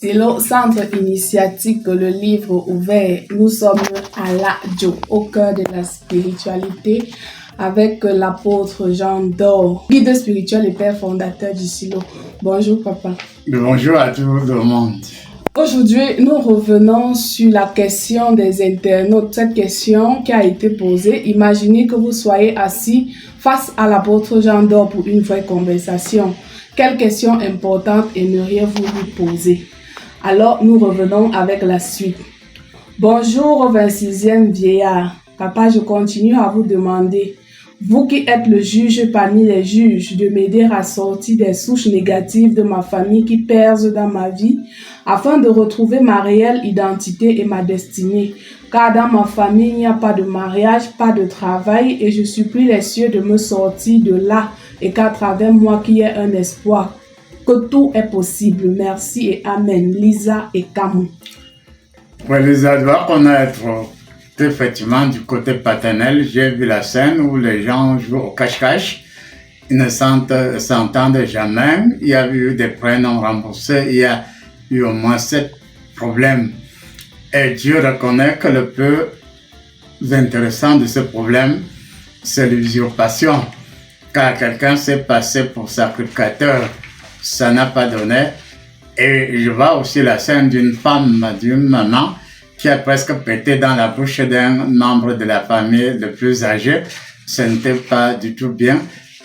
Stylo, centre initiatique Le Livre Ouvert. Nous sommes à l'Adjo, au cœur de la spiritualité, avec l'apôtre Jean Dor, guide spirituel et père fondateur du Silo. Bonjour papa. Bonjour à tout le monde. Aujourd'hui, nous revenons sur la question des internautes. Cette question qui a été posée, imaginez que vous soyez assis face à l'apôtre Jean Dor pour une vraie conversation. Quelle question importante aimeriez-vous lui poser? Alors, nous revenons avec la suite. Bonjour, 26e vieillard. Papa, je continue à vous demander, vous qui êtes le juge parmi les juges, de m'aider à sortir des souches négatives de ma famille qui percent dans ma vie, afin de retrouver ma réelle identité et ma destinée. Car dans ma famille, il n'y a pas de mariage, pas de travail, et je supplie les cieux de me sortir de là, et qu'à travers moi qu'il y ait un espoir, que tout est possible. Merci et Amen. Lisa et Camou. Pour Lisa doit connaître effectivement du côté paternel. J'ai vu la scène où les gens jouent au cache-cache. Ils ne s'entendent jamais. Il y a eu des prêts non remboursés. Il y a eu au moins 7 problèmes. Et Dieu reconnaît que le plus intéressant de ce problème, c'est l'usurpation. Car quelqu'un s'est passé pour sacrificateur, ça n'a pas donné. Et je vois aussi la scène d'une femme, d'une maman, qui a presque pété dans la bouche d'un membre de la famille le plus âgé. Ce n'était pas du tout bien.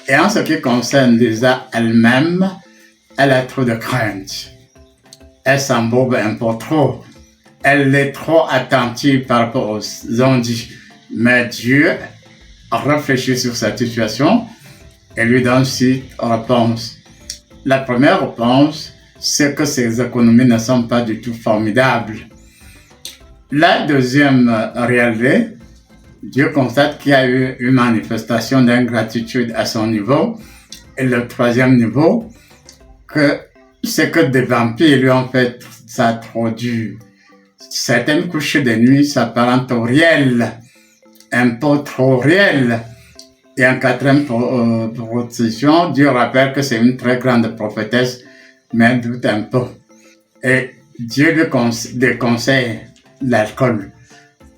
Et en ce qui concerne Lisa elle-même, elle a trop de crainte. Elle s'embourbe un peu trop. Elle est trop attentive par rapport aux ondits. Mais Dieu réfléchit sur sa situation et lui donne 6 réponses. La première réponse, c'est que ses économies ne sont pas du tout formidables. La deuxième réalité, Dieu constate qu'il y a eu une manifestation d'ingratitude à son niveau. Et le troisième niveau, c'est que des vampires lui ont fait ça trop dur. Certaines couches de nuit s'apparentent au réel, un peu trop réel. Et en quatrième position, Dieu rappelle que c'est une très grande prophétesse, mais elle doute un peu. Et Dieu lui déconseille l'alcool.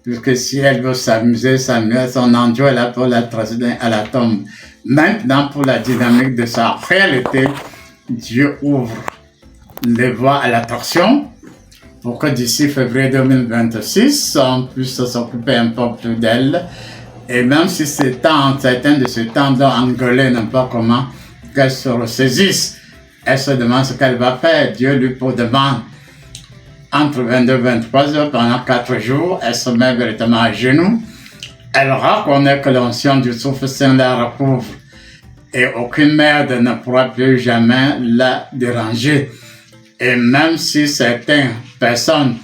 Puisque si elle veut s'amuser, son ange est là pour la tracer à la tombe. Maintenant, pour la dynamique de sa réalité, Dieu ouvre les voies à la torsion pour que d'ici février 2026, on puisse s'occuper un peu plus d'elle. Et même si certains de ces temps doivent engueuler n'importe comment, qu'elle se ressaisisse. Elle se demande ce qu'elle va faire. Dieu lui demande entre 22 et 23 heures, pendant 4 jours, elle se met véritablement à genoux. Elle reconnaît que l'onction du souffle saint la recouvre. Et aucune merde ne pourra plus jamais la déranger. Et même si certaines personnes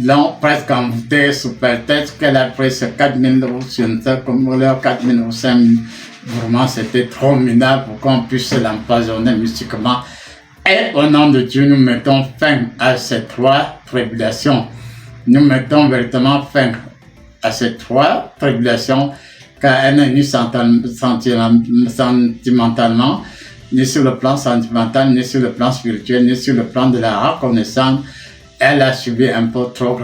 l'ont presque envoûtée sous prétexte qu'elle a pris ces 4 000 euros, je ne sais comment leur 4 000 ou 5 000, vraiment c'était trop minable pour qu'on puisse l'empoisonner mystiquement. Et au nom de Dieu, nous mettons fin à ces 3 tribulations. Nous mettons véritablement fin à ces 3 tribulations, car elle n'est ni sentimentalement, ni sur le plan sentimental, ni sur le plan spirituel, ni sur le plan de la reconnaissance. Elle a subi un peu trop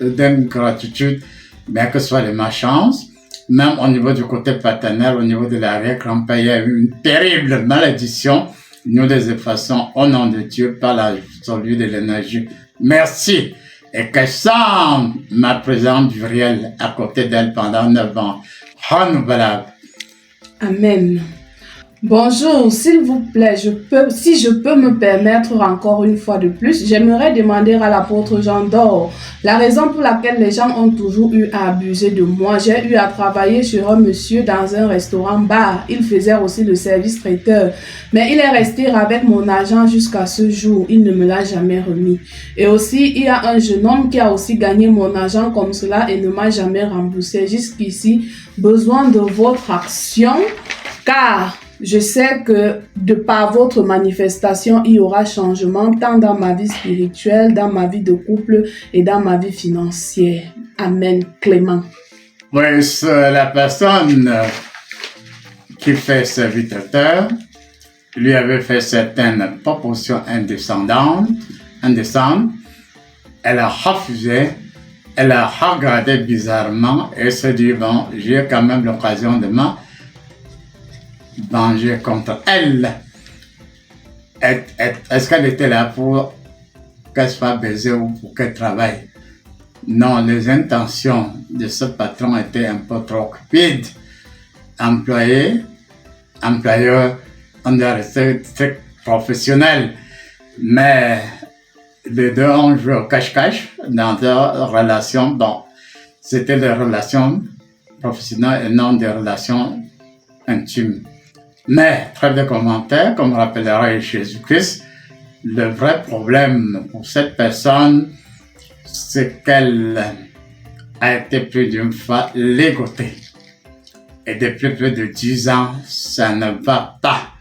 d'ingratitude, bien que ce soit les malchances. Même au niveau du côté paternel, au niveau de l'arrière-grand-père, il y a eu une terrible malédiction. Nous les effaçons au nom de Dieu par la solue de l'énergie. Merci. Et qu'elle sente ma présence du réel à côté d'elle pendant 9 ans. Renouvelable. Amen. Bonjour, s'il vous plaît, si je peux me permettre encore une fois de plus, j'aimerais demander à l'apôtre Jean Dor la raison pour laquelle les gens ont toujours eu à abuser de moi. J'ai eu à travailler sur un monsieur dans un restaurant-bar. Il faisait aussi le service traiteur. Mais il est resté avec mon argent jusqu'à ce jour. Il ne me l'a jamais remis. Et aussi, il y a un jeune homme qui a aussi gagné mon argent comme cela et ne m'a jamais remboursé. Jusqu'ici, besoin de votre action, car je sais que de par votre manifestation, il y aura changement tant dans ma vie spirituelle, dans ma vie de couple et dans ma vie financière. Amen. Clément. Oui, c'est la personne qui fait serviteur lui avait fait certaines propositions indescendantes en décembre. Elle a refusé, elle a regardé bizarrement et se dit, bon, j'ai quand même l'occasion de me venger contre elle. Est-ce qu'elle était là pour qu'elle soit baisée ou pour qu'elle travaille? Non, les intentions de ce patron étaient un peu trop cupides. Employeur, on doit rester très professionnel. Mais les deux ont joué au cache-cache dans leur relation. Bon, c'était des relations professionnelles et non des relations intimes. Mais, trêve de commentaires, comme rappellera Jésus-Christ, le vrai problème pour cette personne, c'est qu'elle a été plus d'une fois légotée. Et depuis plus de 10 ans, ça ne va pas.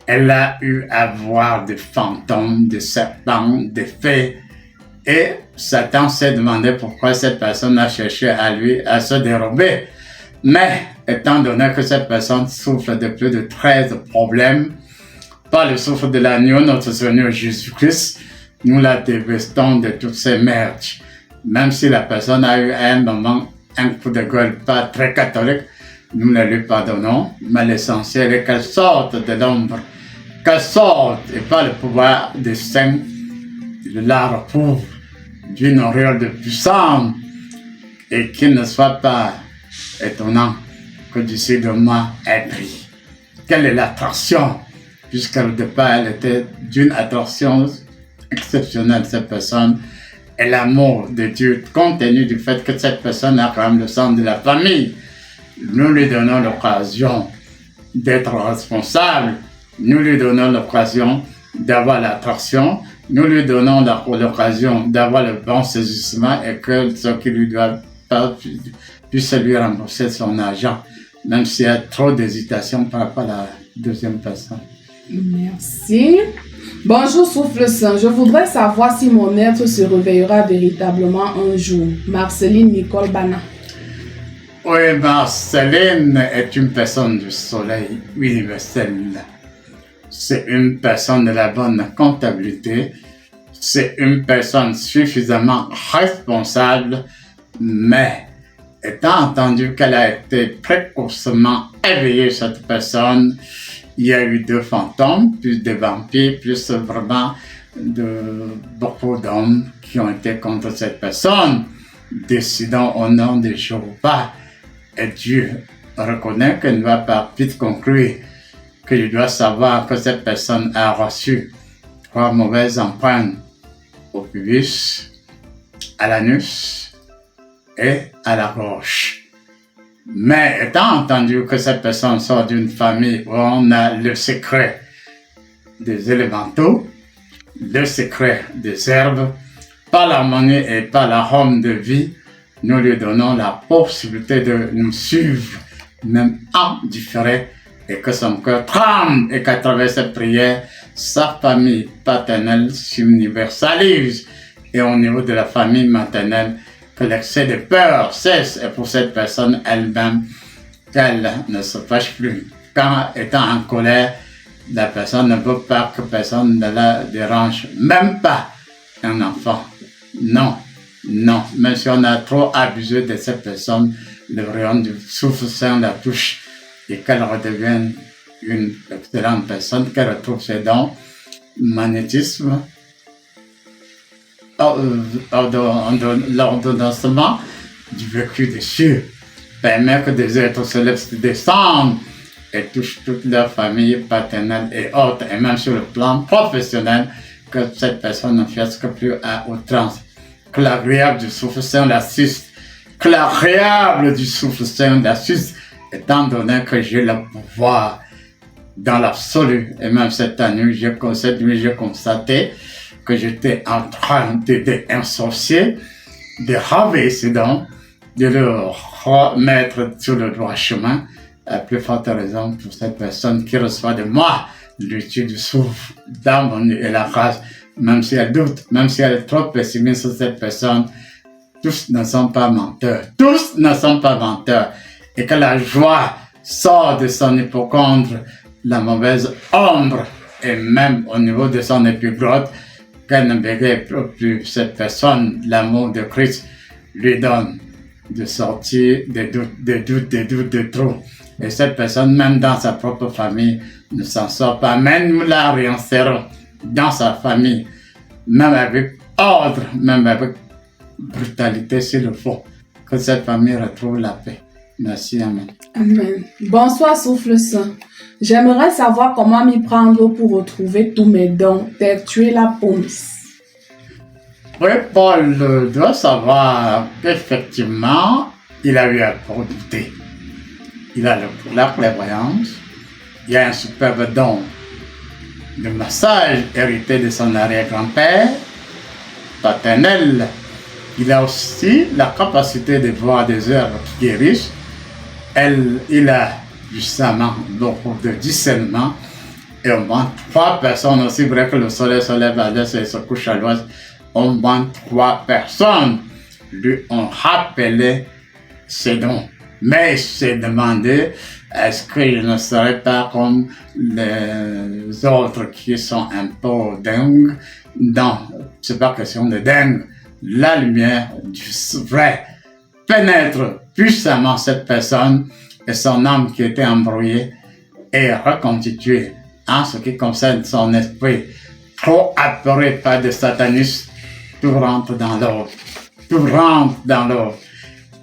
Elle a eu à voir des fantômes, des serpents, des fées. Et Satan s'est demandé pourquoi cette personne a cherché à se dérober. Mais, étant donné que cette personne souffre de plus de 13 problèmes, par le souffle de l'agneau, notre Seigneur Jésus-Christ, nous la dévestons de toutes ces merdes. Même si la personne a eu à un moment un coup de gueule pas très catholique, nous le lui pardonnons, mais l'essentiel est qu'elle sorte de l'ombre, qu'elle sorte et par le pouvoir des saints, la recouvre d'une auréole de puissance et qu'il ne soit pas étonnant que d'ici 2 mois, elle brille. Quelle est l'attraction? Puisqu'au départ, elle était d'une attraction exceptionnelle, cette personne, et l'amour de Dieu, compte tenu du fait que cette personne a quand même le sang de la famille. Nous lui donnons l'occasion d'être responsable, nous lui donnons l'occasion d'avoir l'attraction, nous lui donnons l'occasion d'avoir le bon saisissement et que ce qui lui doit pas puisse lui rembourser son argent, même s'il y a trop d'hésitation par rapport à la deuxième personne. Merci. Bonjour Souffle Saint, je voudrais savoir si mon être se réveillera véritablement un jour. Marceline Nicole Bana. Oui, Marceline est une personne du soleil universel. C'est une personne de la bonne comptabilité. C'est une personne suffisamment responsable, mais étant entendu qu'elle a été précocement éveillée, cette personne, il y a eu 2 fantômes, plus des vampires, plus vraiment beaucoup d'hommes qui ont été contre cette personne. Décidons au nom de Jéhovah. Et Dieu reconnaît qu'elle ne va pas vite conclure, qu'il doit savoir que cette personne a reçu 3 mauvaises empreintes au pubis, à l'anus et à la gorge. Mais étant entendu que cette personne sort d'une famille où on a le secret des élémentaux, le secret des herbes, par l'harmonie et par l'arôme de vie, nous lui donnons la possibilité de nous suivre, même en différé, et que son cœur tremble et qu'à travers cette prière, sa famille paternelle s'universalise. Et au niveau de la famille maternelle, que l'excès de peur cesse et pour cette personne elle-même, qu'elle ne se fâche plus. Quand étant en colère, la personne ne veut pas que personne ne la dérange, même pas un enfant. Non, non, même si on a trop abusé de cette personne, le rayon du souffle saint la touche et qu'elle redevienne une excellente personne, qu'elle retrouve ses dons, magnétisme, l'ordonnancement du vécu des cieux permet que des êtres célestes descendent et touchent toute leur famille paternelle et autres, et même sur le plan professionnel, que cette personne ne fiasque plus à outrance. Que l'agréable du souffle saint l'assiste, que l'agréable du souffle saint l'assiste, étant donné que j'ai le pouvoir dans l'absolu. Et même cette nuit, j'ai constaté que j'étais en train d'aider un sorcier, de raver ses dons, de le remettre sur le droit chemin. À plus forte raison pour cette personne qui reçoit de moi l'outil du souffle dans mon et la grâce, même si elle doute, même si elle est trop pessimiste sur cette personne, tous ne sont pas menteurs. Tous ne sont pas menteurs. Et que la joie sort de son hypocondre, la mauvaise ombre, et même au niveau de son épiglotte, qu'elle ne bégaye plus. Cette personne, l'amour de Christ lui donne de sortir des doutes de trop. Et cette personne, même dans sa propre famille, ne s'en sort pas. Même nous la réinsérons dans sa famille, même avec ordre, même avec brutalité s'il le faut, que cette famille retrouve la paix. Merci, amen. Amen. Bonsoir, souffle saint. J'aimerais savoir comment m'y prendre pour retrouver tous mes dons, tel tu es la police. Oui, Paul doit savoir qu'effectivement, il a eu un pour douter. Il a la clairvoyance, il a un superbe don de massage hérité de son arrière-grand-père paternel. Il a aussi la capacité de voir des œuvres qui guérissent. Il a justement beaucoup de discernement. Et on voit 3 personnes, aussi vrai que le soleil se lève à l'est et se couche à l'ouest. On voit 3 personnes lui ont rappelé ses dons. Mais il s'est demandé, est-ce que je ne serais pas comme les autres qui sont un peu dingues? Non, c'est pas question de dingue. La lumière du vrai pénètre puissamment cette personne et son âme qui était embrouillée est reconstituée en ce qui concerne son esprit. Trop apeuré par des satanistes, tout rentre dans l'ordre. Tout rentre dans l'ordre.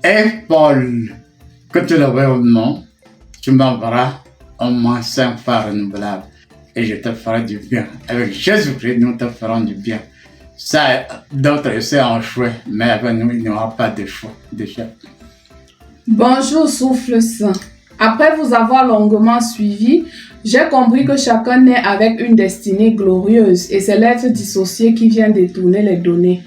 Et Paul, que tu le veuilles ou non, tu m'enverras au moins 5 fois renouvelable et je te ferai du bien. Avec Jésus-Christ, nous te ferons du bien. Ça, d'autres essaient en jouer, mais avec nous, il n'y aura pas de choix. Bonjour, souffle saint. Après vous avoir longuement suivi, j'ai compris que chacun naît avec une destinée glorieuse et c'est l'être dissocié qui vient détourner les données.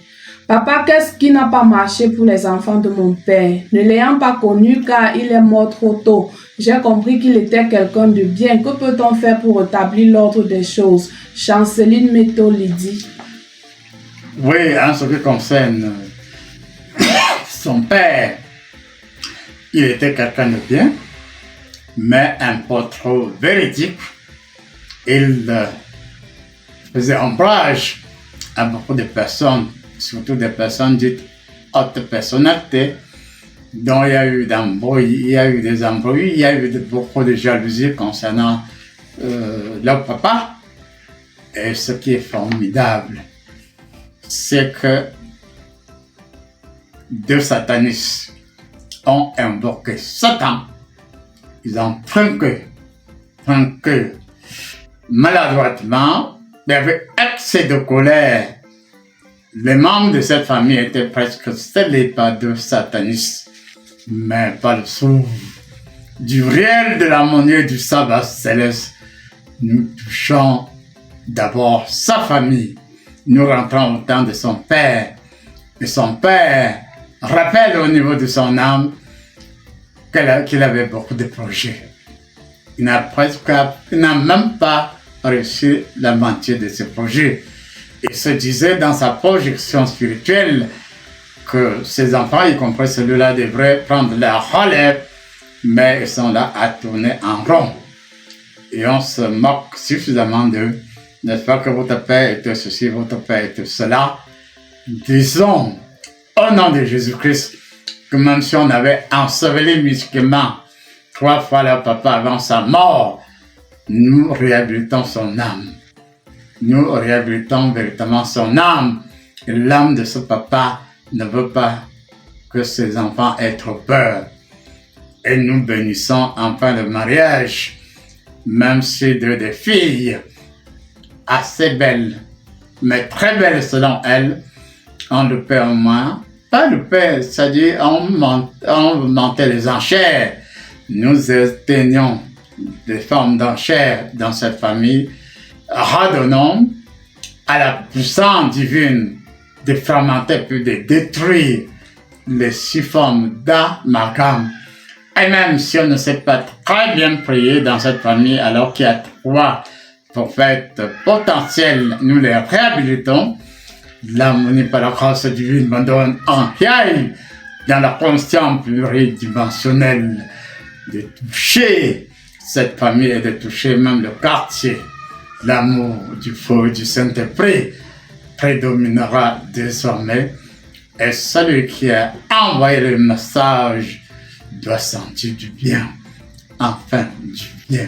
Papa, qu'est-ce qui n'a pas marché pour les enfants de mon père? Ne l'ayant pas connu car il est mort trop tôt, j'ai compris qu'il était quelqu'un de bien. Que peut-on faire pour rétablir l'ordre des choses? Chanceline Méto Lydie. Oui, en ce qui concerne son père, il était quelqu'un de bien, mais un peu trop véridique. Il faisait ombrage à beaucoup de personnes, surtout des personnes dites haute personnalité, dont il y a eu des embrouilles, il y a eu beaucoup de jalousie concernant leur papa. Et ce qui est formidable, c'est que 2 satanistes ont invoqué Satan. Ils ont trinqué maladroitement, mais avec excès de colère. Les membres de cette famille étaient presque scellés par 2 satanistes, mais par le souffle du réel de l'harmonie du sabbat céleste. Nous touchons d'abord sa famille. Nous rentrons au temps de son père. Et son père rappelle au niveau de son âme qu'il avait beaucoup de projets. Il n'a même pas réussi la moitié de ses projets. Il se disait dans sa projection spirituelle que ses enfants, y compris celui-là, devraient prendre leur relève, mais ils sont là à tourner en rond. Et on se moque suffisamment d'eux. N'est-ce pas que votre père était ceci, votre père était cela? Disons, au nom de Jésus-Christ, que même si on avait enseveli mystiquement 3 fois leur papa avant sa mort, nous réhabilitons son âme. Nous réhabilitons véritablement son âme. Et l'âme de ce papa ne veut pas que ses enfants aient trop peur. Et nous bénissons en fin de mariage, même si 2 des filles, assez belles, mais très belles selon elles, ont le père au moins. Pas le père, c'est-à-dire on montait les enchères. Nous éteignons des formes d'enchères dans cette famille. Redonnons à la puissance divine de fragmenter puis de détruire les 6 formes d'amalgame. Et même si on ne sait pas très bien prier dans cette famille, alors qu'il y a 3 prophètes potentiels, nous les réhabilitons. L'harmonie par la grâce divine me donne un pied dans la conscience pluridimensionnelle de toucher cette famille et de toucher même le quartier. L'amour du feu du Saint-Esprit prédominera désormais et celui qui a envoyé le message doit sentir du bien, enfin du bien.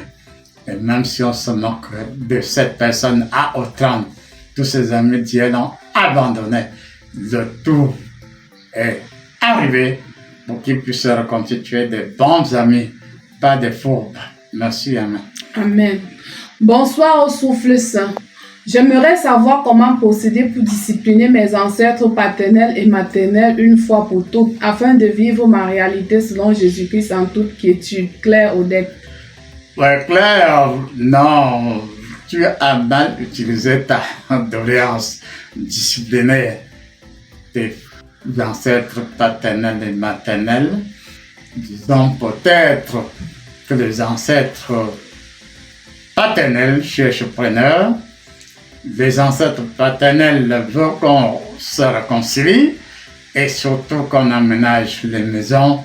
Et même si on se moque de cette personne à outrance, tous ses amis d'hier l'ont abandonné. Le tout est arrivé pour qu'ils puissent se reconstituer des bons amis, pas des fourbes. Merci, Amen. Amen. Bonsoir au souffle saint. J'aimerais savoir comment procéder pour discipliner mes ancêtres paternels et maternels une fois pour toutes, afin de vivre ma réalité selon Jésus-Christ en toute quiétude. Claire Odette. Ouais, Claire, non, tu as mal utilisé ta doléance. Discipliner tes ancêtres paternels et maternels. Disons peut-être que les ancêtres paternels cherchent preneur. Les ancêtres paternels veulent qu'on se réconcilie et surtout qu'on aménage les maisons,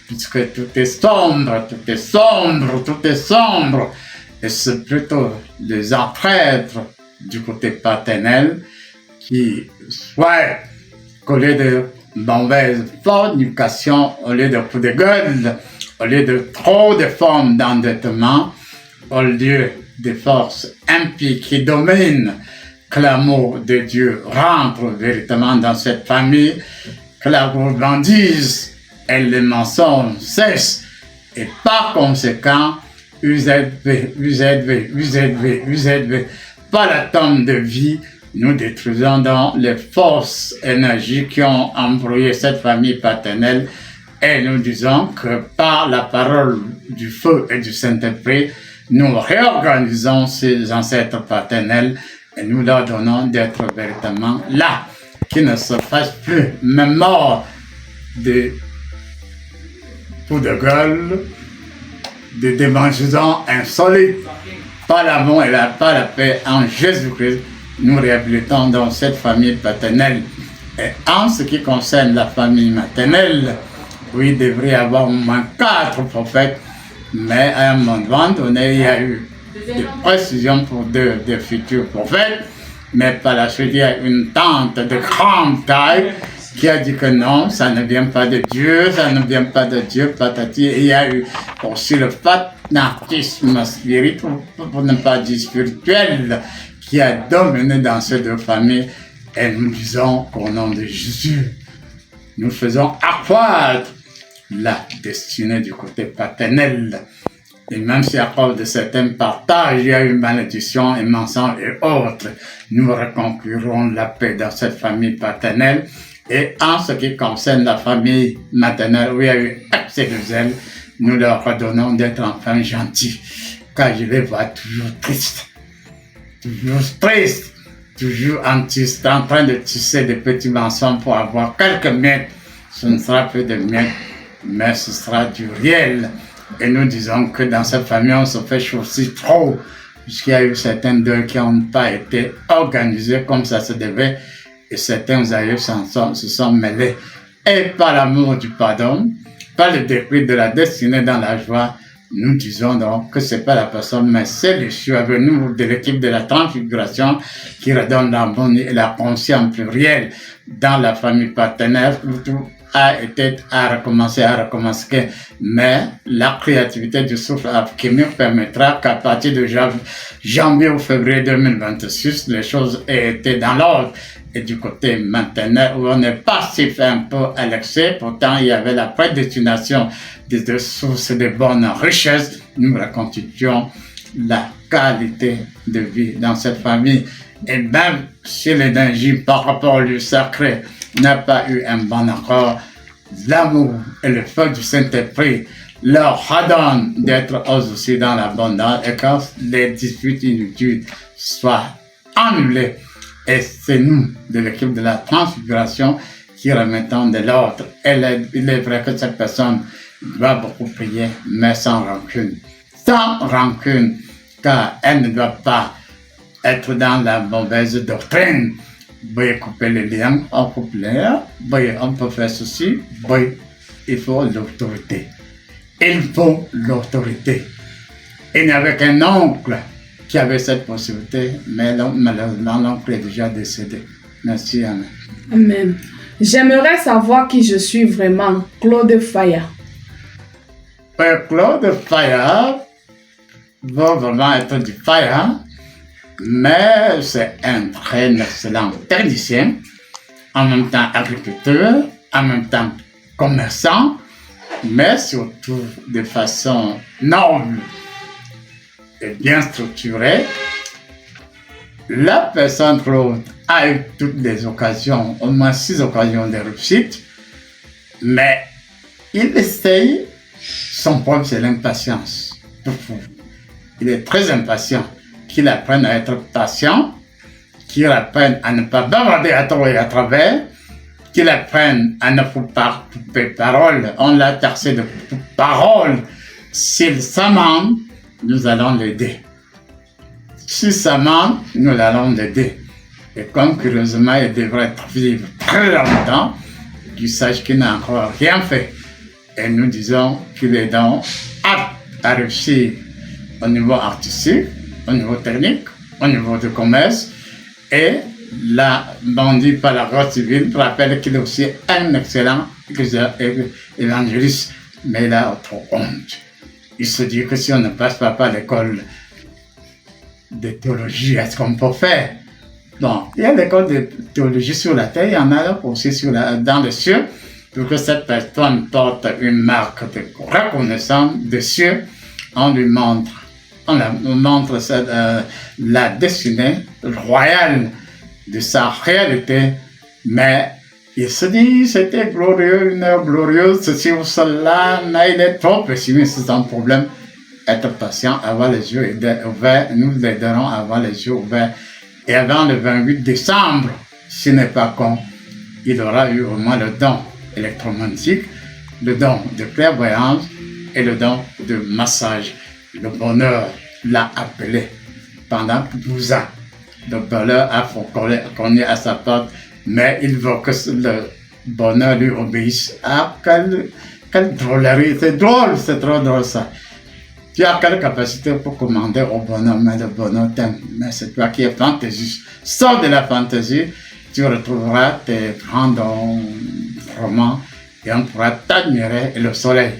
puisque tout est sombre, tout est sombre, tout est sombre. Et c'est plutôt les ancêtres du côté paternel qui souhaitent qu'au lieu de mauvaise fornication, au lieu de coups de gueule, au lieu de trop de formes d'endettement, au lieu des forces impies qui dominent, que l'amour de Dieu rentre véritablement dans cette famille, que la gourmandise et les mensonges cessent, et par conséquent, UZV, par la tombe de vie, nous détruisons donc les forces énergies qui ont embrouillé cette famille paternelle, et nous disons que par la parole du feu et du Saint-Esprit, nous réorganisons ces ancêtres paternels et nous leur donnons d'être véritablement là, qui ne se fassent plus, même mort de coups de gueule, de démangeaisons insolites, par l'amour et par la paix en Jésus-Christ. Nous réhabilitons dans cette famille paternelle. Et en ce qui concerne la famille maternelle, oui, il devrait y avoir au moins 4 prophètes, mais à un moment donné, il y a eu des précisions pour deux futurs prophètes, mais par la suite, il y a une tante de grande taille qui a dit que non, ça ne vient pas de Dieu, ça ne vient pas de Dieu, patati. Et il y a eu aussi le fanatisme spirituel, pour ne pas dire spirituel, qui a dominé dans ces deux familles. Et nous disons qu'au nom de Jésus, nous faisons accroître la destinée du côté paternel. Et même si à cause de certains partages, il y a eu malédiction et mensonges et autres, nous reconquérons la paix dans cette famille paternelle. Et en ce qui concerne la famille maternelle, où il y a eu accès de zèle, nous leur redonnons d'être enfin gentils, car je les vois toujours tristes, toujours en train de tisser des petits mensonges pour avoir quelques miettes. Ce ne sera plus de miettes, mais ce sera du réel. Et nous disons que dans cette famille, on se fait chausser trop, puisqu'il y a eu certains deuils qui n'ont pas été organisés comme ça se devait, et certains aïeux se sont mêlés. Et par l'amour du pardon, par le dépit de la destinée dans la joie, nous disons donc que ce n'est pas la personne, mais c'est le survenu de l'équipe de la transfiguration qui redonne l'harmonie et la conscience plurielle dans la famille partenaire. Tout a été à recommencer, mais la créativité du souffle alchimique permettra qu'à partir de janvier ou février 2026, les choses aient été dans l'ordre. Et du côté maternel, où on est passif un peu à l'excès, pourtant il y avait la prédestination des sources de bonnes richesses, nous reconstituons la qualité de vie dans cette famille. Et même si l'énergie par rapport au lieu sacré n'a pas eu un bon accord, l'amour et le feu du Saint-Esprit leur redonnent d'être aussi dans l'abondance et que les disputes inutiles soient annulées. Et c'est nous, de l'équipe de la transfiguration, qui remettons de l'ordre. Il est vrai que cette personne doit beaucoup prier, mais sans rancune. Sans rancune, car elle ne doit pas être dans la mauvaise doctrine. Veuillez couper les liens, on coupe les liens, veuillez, on peut faire ceci, veuillez, il faut l'autorité. Il faut l'autorité. Il n'y avait qu'un oncle qui avait cette possibilité, mais malheureusement l'oncle est déjà décédé. Merci, amen. Amen. J'aimerais savoir qui je suis vraiment, Claude Faya. Père Claude Faya va vraiment être du Faya, mais c'est un très excellent technicien, en même temps agriculteur, en même temps commerçant, mais surtout de façon noble et bien structurée. La personne Claude a eu toutes les occasions, au moins 6 occasions de réussite, mais il essaye, son problème c'est l'impatience. Il est très impatient, qu'il apprenne à être patient, qu'il apprenne à ne pas bavarder à tort et à travers, qu'il apprenne à ne pas couper parole. On l'a taxé de parole. S'il s'amende, nous allons l'aider. Si ça manque, nous allons l'aider. Et comme curieusement, il devrait vivre très longtemps, qu'il sache qu'il n'a encore rien fait. Et nous disons qu'il est donc apte à réussir au niveau artistique, au niveau technique, au niveau du commerce. Et la bandit par la loi civile rappelle qu'il est aussi un excellent évangéliste. Mais il a trop honte. Il se dit que si on ne passe pas par l'école de théologie, est-ce qu'on peut faire? Bon, il y a l'école de théologie sur la terre, il y en a aussi dans les cieux, pour que cette personne porte une marque de reconnaissance des cieux. On lui montre, la destinée royale de sa réalité, mais il se dit c'était glorieux, une heure glorieuse, ceci ou cela, mais il est trop pessimiste, c'est un problème. Être patient, avoir les yeux ouverts, nous l'aiderons à avoir les yeux ouverts. Et avant le 28 décembre, s'il n'est pas con, il aura eu au moins le don électromagnétique, le don de clairvoyance et le don de massage. Le bonheur l'a appelé pendant 12 ans. Le bonheur a cogné à sa porte, mais il veut que le bonheur lui obéisse. Ah, quelle drôlerie, c'est trop drôle ça. Tu as quelle capacité pour commander au bonheur, mais le bonheur t'aime. Mais c'est toi qui es fantaisiste. Sors de la fantaisie, tu retrouveras tes grands romans et on pourra t'admirer. Et le soleil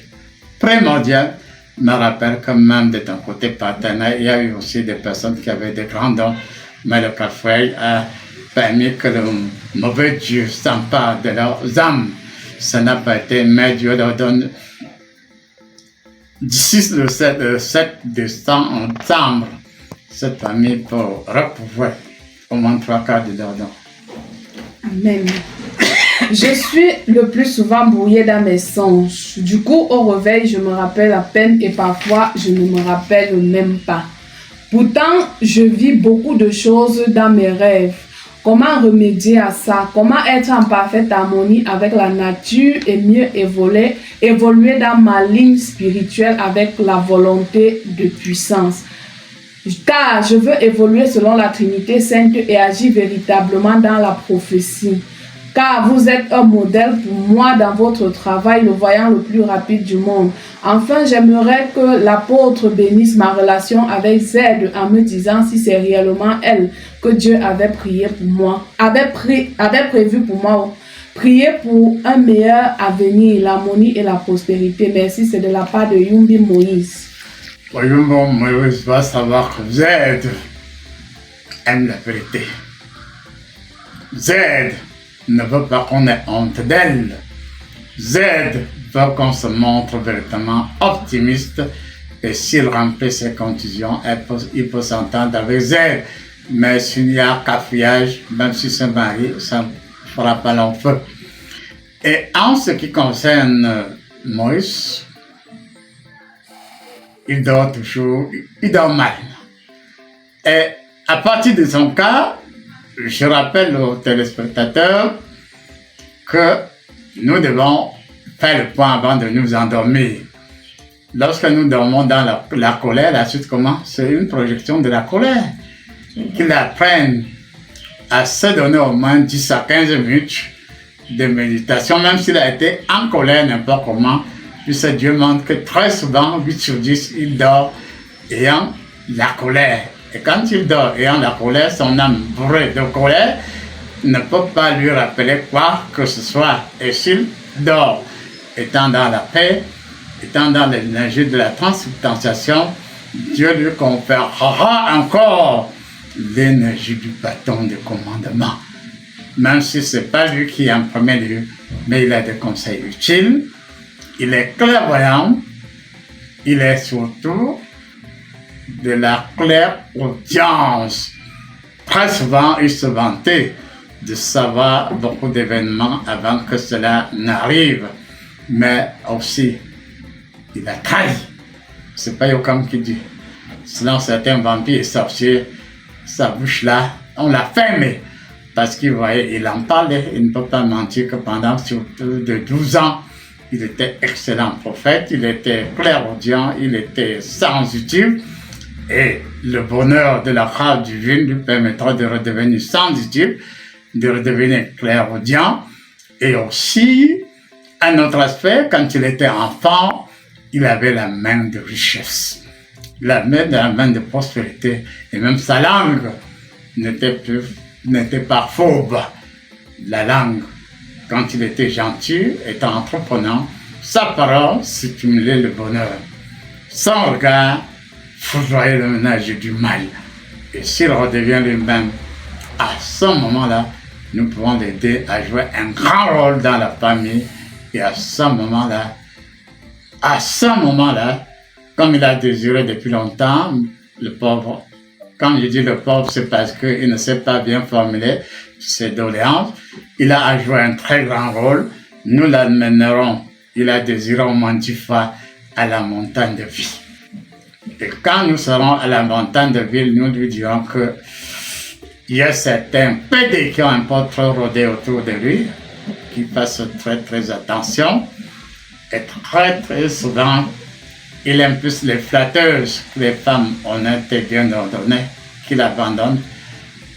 primordial me rappelle que même de ton côté paternel, il y a eu aussi des personnes qui avaient des grands dons, mais le café a permis que le mauvais Dieu s'empare de leurs âmes. Ça n'a pas été, mais Dieu leur donne. D'ici le 7 décembre, cette famille peut recouvrir au moins 3/4 de leur don. Amen. Je suis le plus souvent brouillée dans mes songes. Du coup, au réveil, je me rappelle à peine et parfois, je ne me rappelle même pas. Pourtant, je vis beaucoup de choses dans mes rêves. Comment remédier à ça? Comment être en parfaite harmonie avec la nature et mieux évoluer dans ma ligne spirituelle avec la volonté de puissance? Car je veux évoluer selon la Trinité Sainte et agir véritablement dans la prophétie. Car vous êtes un modèle pour moi dans votre travail, le voyant le plus rapide du monde. Enfin, j'aimerais que l'apôtre bénisse ma relation avec Z en me disant si c'est réellement elle que Dieu avait prié pour moi, avait prévu pour moi. Prier pour un meilleur avenir, l'harmonie et la prospérité. Merci, c'est de la part de Yumbi Moïse. Yumbi Moïse va savoir que Z aime la vérité. Z ne veut pas qu'on ait honte d'elle. Z veut qu'on se montre véritablement optimiste et s'il remplit ses conditions, il peut s'entendre avec Z. Mais s'il n'y a cafouillage, même si c'est mari, ça ne fera pas long feu. Et en ce qui concerne Moïse, il dort mal. Et à partir de son cas, je rappelle aux téléspectateurs que nous devons faire le point avant de nous endormir. Lorsque nous dormons dans la colère, la suite commence, c'est une projection de la colère. Qu'ils apprennent à se donner au moins 10 à 15 minutes de méditation, même s'il a été en colère n'importe comment, puisque Dieu montre que très souvent, 8 sur 10, il dort ayant la colère. Et quand il dort ayant la colère, son âme bourrée de colère, ne peut pas lui rappeler quoi que ce soit. Et s'il dort, étant dans la paix, étant dans l'énergie de la transubstantiation, Dieu lui conférera encore l'énergie du bâton de commandement. Même si ce n'est pas lui qui est en premier lieu, mais il a des conseils utiles, il est clairvoyant, il est surtout de la clairaudience. Très souvent, il se vantait de savoir beaucoup d'événements avant que cela n'arrive, mais aussi, il a trahi. C'est pas Yokam qui dit. Sinon, certains vampires et sorciers, sa bouche là, on l'a fermée. Parce qu'il voyait, il en parlait, il ne peut pas mentir que pendant surtout de 12 ans, il était excellent prophète, il était clairaudient, il était sensitif. Et le bonheur de la grâce divine lui permettra de redevenir sensitif, de redevenir clairaudient. Et aussi, un autre aspect, quand il était enfant, il avait la main de richesse, la main de prospérité, et même sa langue n'était pas fauve. La langue, quand il était gentil, étant entreprenant, sa parole stimulait le bonheur. Son regard foudroyait le ménage du mal. Et s'il redevient lui-même, à ce moment-là, nous pouvons l'aider à jouer un grand rôle dans la famille. Et à ce moment-là, comme il a désiré depuis longtemps, le pauvre, quand je dis le pauvre, c'est parce qu'il ne sait pas bien formuler ses doléances, il a joué un très grand rôle, nous l'amènerons, il a désiré au Mantifa à la montagne de vie. Et quand nous serons à la montagne de ville, nous lui dirons que il y a certains PD qui ont un peu trop rôdé autour de lui, qui fassent très très attention. Et très très souvent, il aime plus les flatteuses que les femmes honnêtes et bien ordonnées qu'il abandonne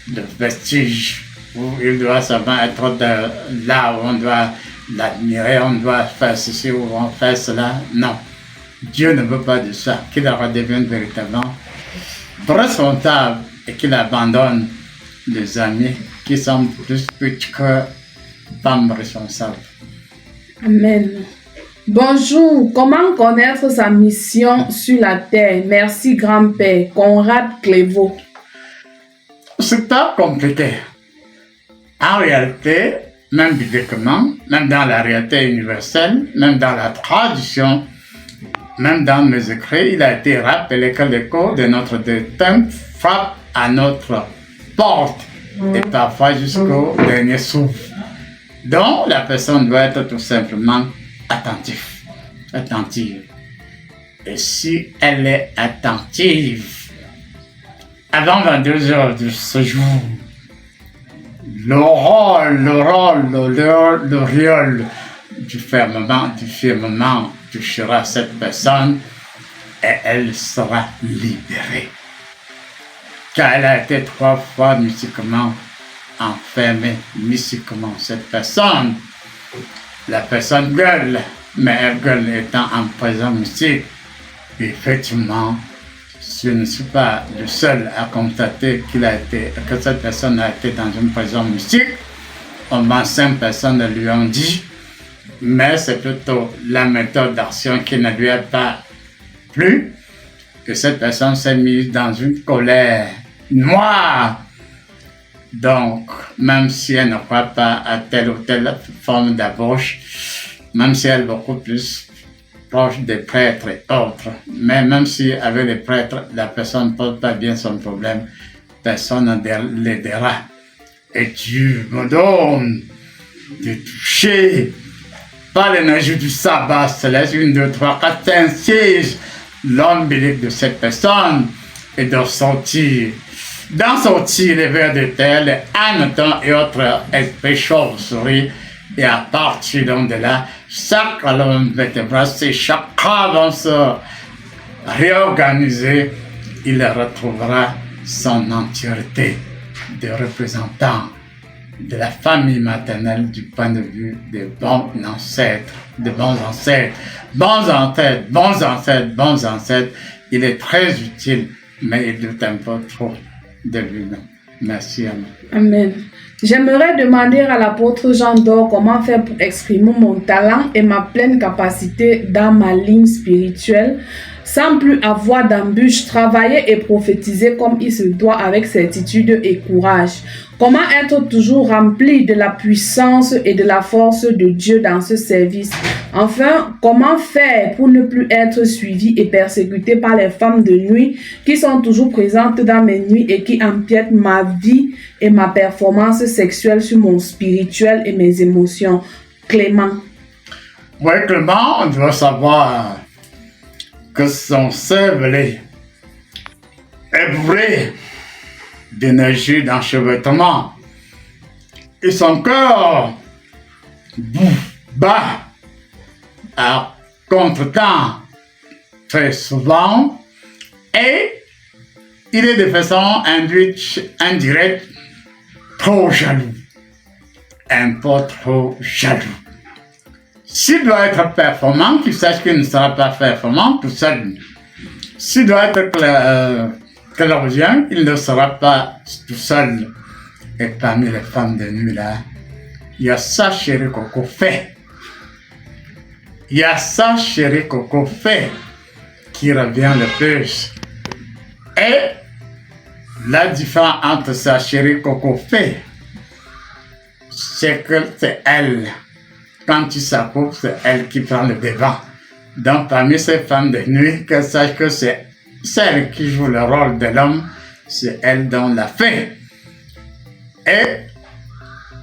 de vestiges où il doit seulement être là où on doit l'admirer, on doit faire ceci ou on fait cela. Non, Dieu ne veut pas de ça, qu'il redevienne véritablement responsable et qu'il abandonne les amis qui sont plus petits que femmes responsables. Amen. Bonjour, comment connaître sa mission sur la terre? Merci grand-père, Conrad Clévaux. C'est pas compliqué. En réalité, même bibliquement, même dans la réalité universelle, même dans la tradition, même dans mes écrits, il a été rappelé que l'écho de notre destin frappe à notre porte et parfois jusqu'au dernier souffle. Donc, la personne doit être tout simplement attentive. Et si elle est attentive, avant 22 heures de ce jour, l'auréole du firmament touchera cette personne et elle sera libérée. Car elle a été 3 fois mystiquement enfermée, cette personne. La personne gueule, mais elle gueule étant en prison mystique. Et effectivement, je ne suis pas le seul à constater que cette personne a été dans une prison mystique. Au moins 5 personnes lui ont dit, mais c'est plutôt la méthode d'action qui ne lui a pas plu, que cette personne s'est mise dans une colère noire. Donc, même si elle ne croit pas à telle ou telle forme d'approche, même si elle est beaucoup plus proche des prêtres et autres, mais même si avec les prêtres, la personne ne pose pas bien son problème, personne ne l'aidera. Et Dieu me donne de toucher par l'énergie du sabbat céleste, 1, 2, 3, 4, 5, 6, l'ombilic de cette personne et de sortir les vers de terre, les hannetons et autres esprits chauves-souris. Et à partir de là, chaque colonne vertébrale, ces chakras vont se réorganiser. Il retrouvera son entièreté de représentant de la famille maternelle du point de vue des bons ancêtres, Il est très utile, mais il doute un peu trop de lui-même. Merci, Amen. Amen. J'aimerais demander à l'apôtre Jean d'Or comment faire pour exprimer mon talent et ma pleine capacité dans ma ligne spirituelle sans plus avoir d'embûches, travailler et prophétiser comme il se doit avec certitude et courage. Comment être toujours rempli de la puissance et de la force de Dieu dans ce service? Enfin, comment faire pour ne plus être suivi et persécuté par les femmes de nuit qui sont toujours présentes dans mes nuits et qui empiètent ma vie et ma performance sexuelle sur mon spirituel et mes émotions? Clément. Oui, Clément, on doit savoir que son cerveau est bourré d'énergie d'enchevêtrement et son cœur bat à contre-temps très souvent et il est de façon indirecte trop jaloux, un peu trop jaloux. S'il doit être performant, qu'il sache qu'il ne sera pas performant tout seul. S'il doit être clairvoyant, il ne sera pas tout seul. Et parmi les femmes de nuit là, il y a ça chérie Coco fait. Il y a ça chérie Coco fait qui revient le plus. Et la différence entre sa chérie Coco fait, c'est que c'est elle. Quand tu s'approuves, c'est elle qui prend le devant. Donc, parmi ces femmes de nuit, qu'elle sache que c'est celle qui joue le rôle de l'homme, c'est elle dont la fait. Et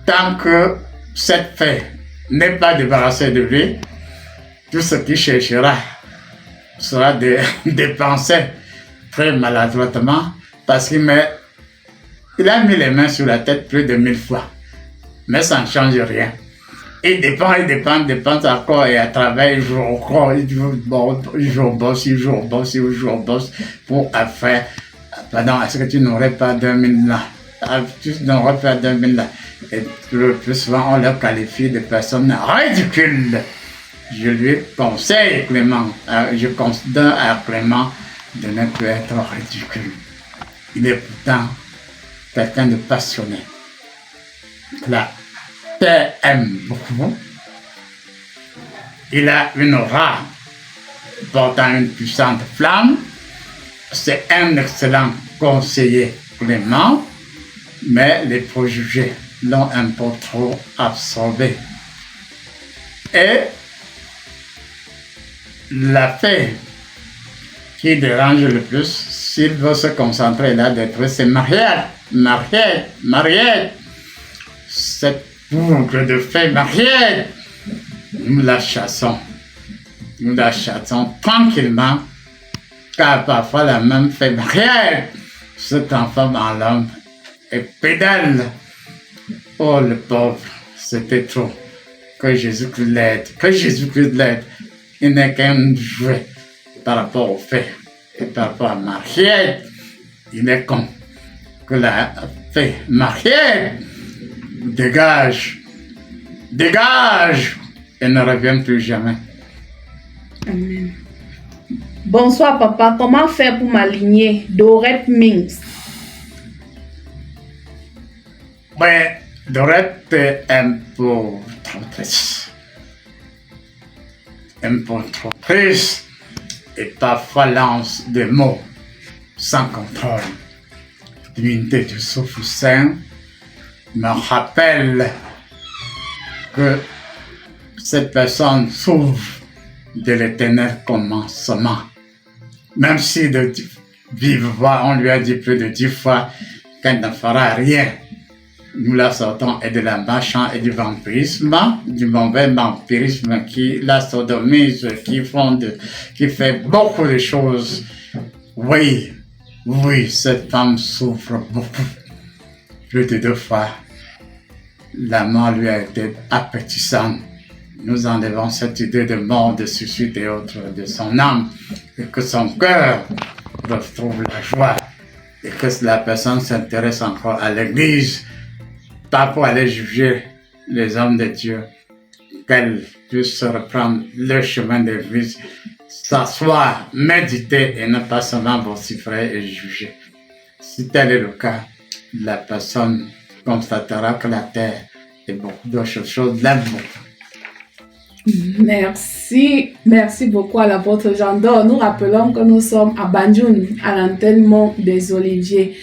tant que cette fée n'est pas débarrassée de lui, tout ce qu'il cherchera sera dépensé très maladroitement parce qu'il a mis les mains sur la tête plus de 1000 fois. Mais ça ne change rien. Il dépend encore et à travers, il joue encore, il joue au boss pour faire. Pardon, est-ce que tu n'aurais pas 2000 là? Tu n'aurais pas 2000 là. Et le plus souvent, on leur qualifie de personnes ridicules. Je lui conseille, Clément, je considère à Clément de ne plus être ridicule. Il est pourtant quelqu'un de passionné. La terre aime beaucoup. Il a une aura portant une puissante flamme. C'est un excellent conseiller, Clément, mais les préjugés l'ont un peu trop absorbé. Et la fée qui dérange le plus, s'il veut se concentrer là-dedans, c'est Mariette. Cette boucle de fée Mariette, nous la chassons tranquillement, car parfois la même fée Mariette se transforme en l'homme et pédale. Oh le pauvre, c'était trop. Que Jésus-Christ l'aide. Il n'est qu'un jouet par rapport au fait. Et par rapport à Mariette, il est con. Que la fée Mariette dégage et ne revient plus jamais. Amen. Bonsoir papa, comment faire pour m'aligner? Dorette Minx. Ouais, Dorette est un peu trop triste. Et parfois lance des mots sans contrôle. L'unité du souffle saint me rappelle que cette personne souffre de l'éternel commencement. Même si de vive voix, on lui a dit plus de 10 fois qu'elle ne fera rien. Nous la sortons et de la machin et du vampirisme, du mauvais vampirisme qui la sodomise, qui fait beaucoup de choses. Oui, cette femme souffre beaucoup. Plus de 2 fois, la mort lui a été appétissante. Nous enlevons cette idée de mort, de suicide et autres de son âme, et que son cœur retrouve la joie, et que la personne s'intéresse encore à l'Église, pas pour aller juger les hommes de Dieu, qu'elle puisse reprendre le chemin de l'Église, s'asseoir, méditer et ne pas seulement vociférer et juger. Si tel est le cas, la personne constatera que la terre et beaucoup d'autres choses l'aiment beaucoup. Merci beaucoup à l'apôtre Jean d'Or. Nous rappelons que nous sommes à Banjul, à l'antenne Mont des Oliviers.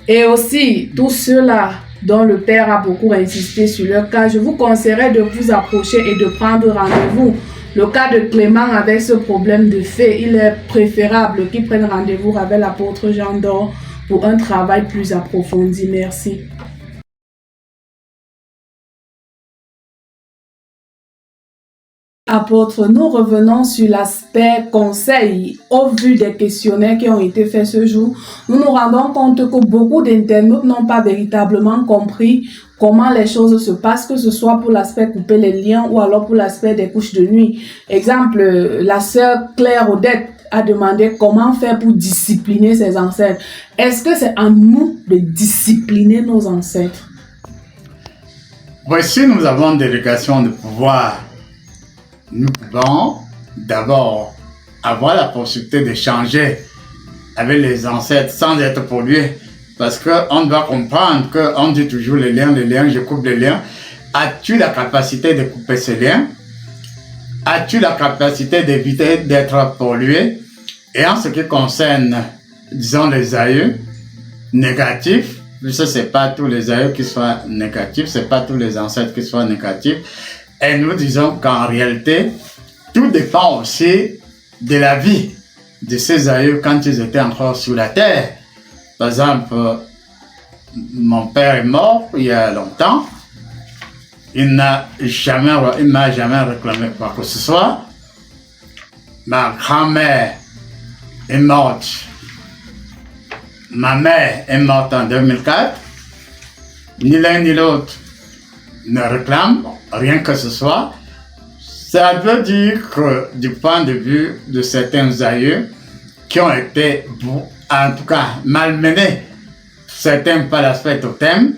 Et aussi, tous ceux-là dont le Père a beaucoup insisté sur leur cas, je vous conseillerais de vous approcher et de prendre rendez-vous. Le cas de Clément avec ce problème de fait, il est préférable qu'il prenne rendez-vous avec l'apôtre Jean d'Or pour un travail plus approfondi. Merci. Apôtre, nous revenons sur l'aspect conseil. Au vu des questionnaires qui ont été faits ce jour, nous nous rendons compte que beaucoup d'internautes n'ont pas véritablement compris comment les choses se passent, que ce soit pour l'aspect couper les liens ou alors pour l'aspect des couches de nuit. Exemple, la sœur Claire Odette a demandé comment faire pour discipliner ses ancêtres. Est-ce que c'est à nous de discipliner nos ancêtres? Voici, nous avons une délégation de pouvoir. Nous pouvons d'abord avoir la possibilité d'échanger avec les ancêtres sans être pollués. Parce qu'on doit comprendre qu'on dit toujours les liens, je coupe les liens. As-tu la capacité de couper ces liens? As-tu la capacité d'éviter d'être pollué? Et en ce qui concerne, disons, les aïeux négatifs, ce n'est pas tous les aïeux qui soient négatifs, ce n'est pas tous les ancêtres qui soient négatifs. Et nous disons qu'en réalité, tout dépend aussi de la vie de ces aïeux quand ils étaient encore sur la terre. Par exemple, mon père est mort il y a longtemps. Il m'a jamais réclamé quoi que ce soit. Ma grand-mère est morte. Ma mère est morte en 2004. Ni l'un ni l'autre ne réclame rien que ce soit. Ça veut dire que du point de vue de certains aïeux qui ont été, en tout cas, malmenés, certains par l'aspect totem,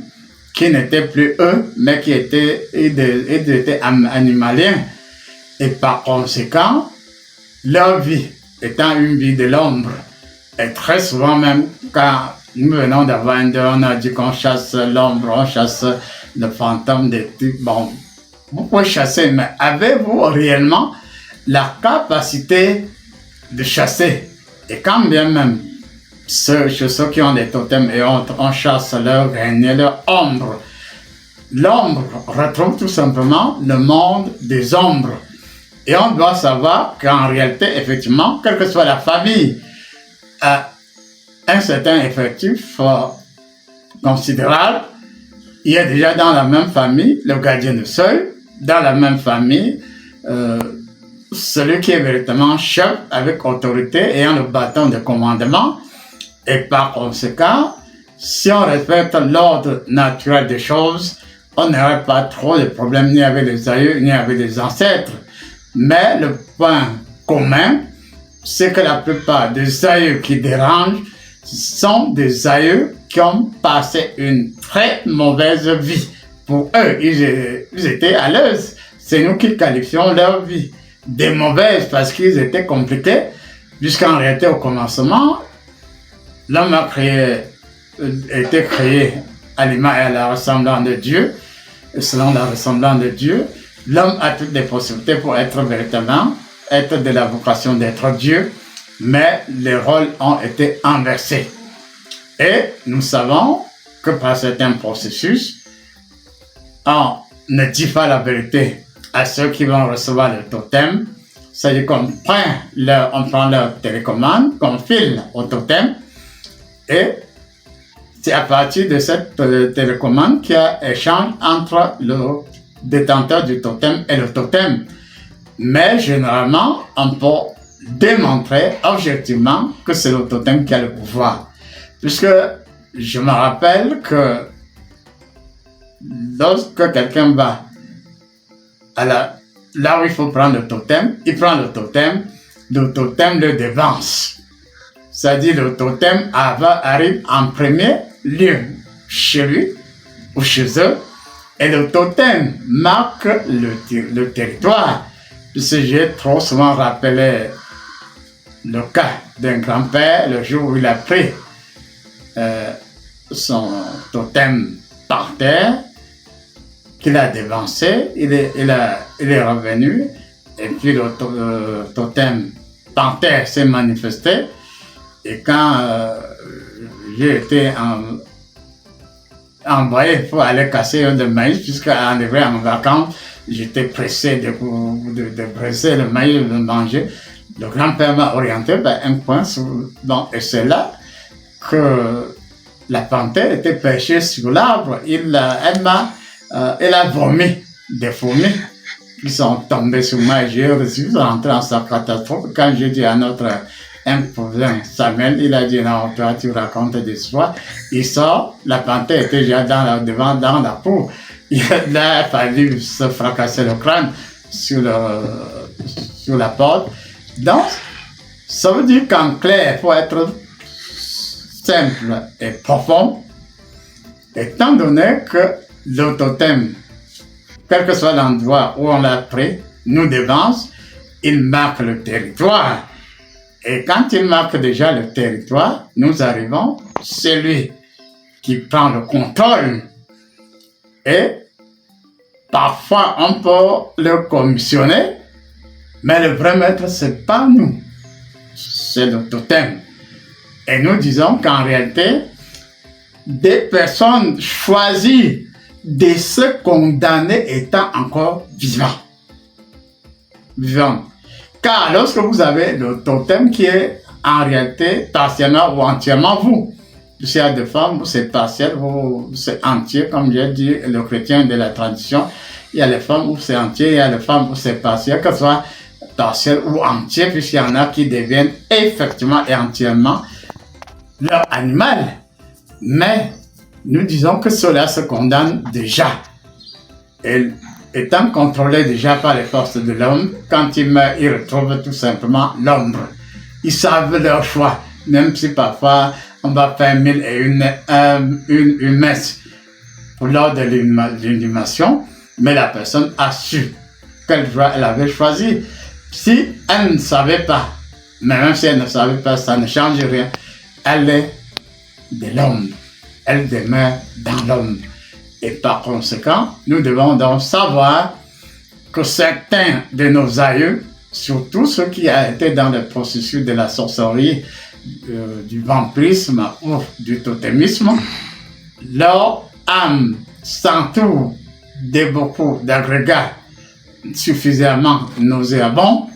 qui n'étaient plus eux, mais qui étaient animaliens. Et par conséquent, leur vie étant une vie de l'ombre, et très souvent même quand nous venons d'avoir un deuil, on a dit qu'on chasse l'ombre, on chasse le fantôme des types. Bon, vous pouvez chasser, mais avez-vous réellement la capacité de chasser? Et quand bien même ceux qui ont des totems et autres, on chasse leur règne, leur ombre. L'ombre retrouve tout simplement le monde des ombres. Et on doit savoir qu'en réalité, effectivement, quelle que soit la famille, un certain effectif considérable, il y a déjà dans la même famille le gardien de seuil, dans la même famille celui qui est véritablement chef avec autorité ayant le bâton de commandement. Et par conséquent, si on respecte l'ordre naturel des choses, on n'aurait pas trop de problèmes ni avec les aïeux ni avec les ancêtres. Mais le point commun, c'est que la plupart des aïeux qui dérangent sont des aïeux qui ont passé une très mauvaise vie. Pour eux, ils étaient à l'aise. C'est nous qui qualifions leur vie des mauvaises parce qu'ils étaient compliqués. Puisqu'en réalité, au commencement, l'homme a été créé à l'image et à la ressemblance de Dieu. Et selon la ressemblance de Dieu, l'homme a toutes les possibilités pour être véritablement, être de la vocation d'être Dieu. Mais les rôles ont été inversés. Et nous savons que par certains processus, on ne dit pas la vérité à ceux qui vont recevoir le totem. C'est-à-dire qu'on prend leur télécommande, qu'on file au totem, et c'est à partir de cette télécommande qu'il y a échange entre le détenteur du totem et le totem. Mais généralement, on peut démontrer objectivement que c'est le totem qui a le pouvoir. Puisque je me rappelle que lorsque quelqu'un va là où il faut prendre le totem, il prend le totem le devance. C'est-à-dire le totem arrive en premier lieu chez lui ou chez eux, et le totem marque le territoire. Puisque j'ai trop souvent rappelé le cas d'un grand-père le jour où il a pris son totem par terre, qu'il a dévancé, il est revenu, et puis le totem par terre s'est manifesté, et quand j'ai été envoyé pour aller casser un de maïs, puisqu'en arrivé en vacances, j'étais pressé de presser le maïs et de le manger. Le grand-père m'a orienté vers un coin, et c'est là que la panthère était perchée sur l'arbre. Elle a vomi des fourmis qui sont tombées sur moi. J'ai reçu, rentré en sa catastrophe. Quand j'ai dit à notre imposant Samuel, il a dit non, toi tu racontes des histoires. Il sort, la panthère était déjà devant dans la peau. Il a fallu se fracasser le crâne sur la porte. Donc, ça veut dire qu'en clair, il faut être simple et profond, étant donné que le totem, quel que soit l'endroit où on l'a pris, nous dévance, il marque le territoire. Et quand il marque déjà le territoire, nous arrivons, c'est lui qui prend le contrôle. Et parfois, on peut le commissionner, mais le vrai maître, c'est pas nous, c'est le totem. Et nous disons qu'en réalité, des personnes choisissent de se condamner étant encore vivants. Car lorsque vous avez le totem qui est en réalité partiellement ou entièrement vous, s'il y a des femmes où c'est partiel, où c'est entier, comme j'ai dit, le chrétien de la tradition, il y a les femmes où c'est entier, il y a les femmes où c'est partiel, que ce soit partiel ou entier, puisqu'il y en a qui deviennent effectivement et entièrement leur animal. Mais nous disons que cela se condamne déjà. Et étant contrôlé déjà par les forces de l'homme, quand ils meurent, ils retrouvent tout simplement l'ombre. Ils savent leur choix, même si parfois on va faire 1001 messe pour lors de l'inhumation, mais la personne a su quelle voie elle avait choisi. Si elle ne savait pas, mais même si elle ne savait pas, ça ne change rien. Elle est de l'ombre. Elle demeure dans l'ombre. Et par conséquent, nous devons donc savoir que certains de nos aïeux, surtout ceux qui ont été dans le processus de la sorcellerie, du vampirisme ou du totémisme, leur âme s'entoure de beaucoup d'agrégats suffisamment nauséabonds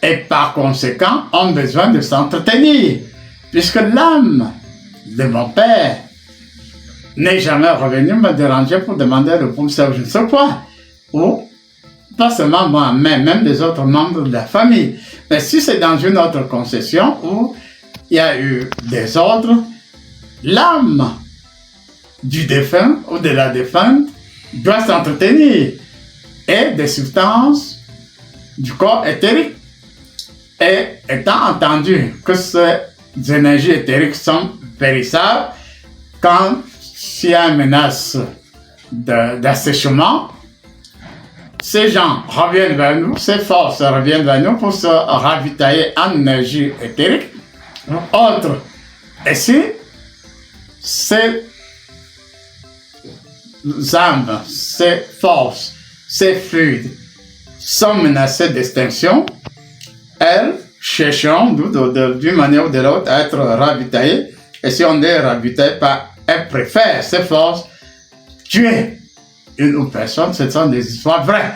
et par conséquent ont besoin de s'entretenir, puisque l'âme de mon père n'est jamais revenu me déranger pour demander le conseil, je ne sais quoi, ou pas seulement moi, mais même les autres membres de la famille. Mais si c'est dans une autre concession où il y a eu des ordres, l'âme du défunt ou de la défunte doit s'entretenir et des substances du corps éthérique. Et étant entendu que ces énergies éthériques sont périssables, quand s'il y a une menace d'assèchement, ces gens reviennent vers nous, ces forces reviennent vers nous pour se ravitailler en énergie éthérique. Autre, et si ces âmes, ces forces, ces fluides sont menacés d'extinction, elles chercheront d'une manière ou de l'autre à être ravitaillées. Et si on est ravitaillé par, elles préfèrent ces forces tuer une autre personne. Ce sont des histoires vraies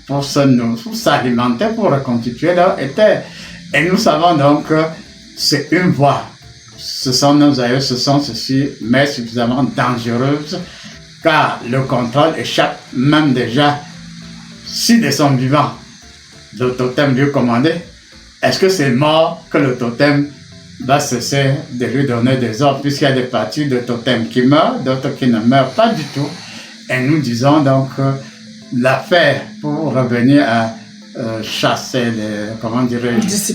pour s'alimenter, pour reconstituer leur éther. Et nous savons donc que c'est une voie. Ce sont nos aïeux, ce sont ceci, mais suffisamment dangereuses, car le contrôle échappe même déjà, s'ils sont vivants, le totem lui commandé. Est-ce que c'est mort que le totem va cesser de lui donner des ordres, puisqu'il y a des parties de totem qui meurent, d'autres qui ne meurent pas du tout. Et nous disons donc l'affaire, pour revenir à chasser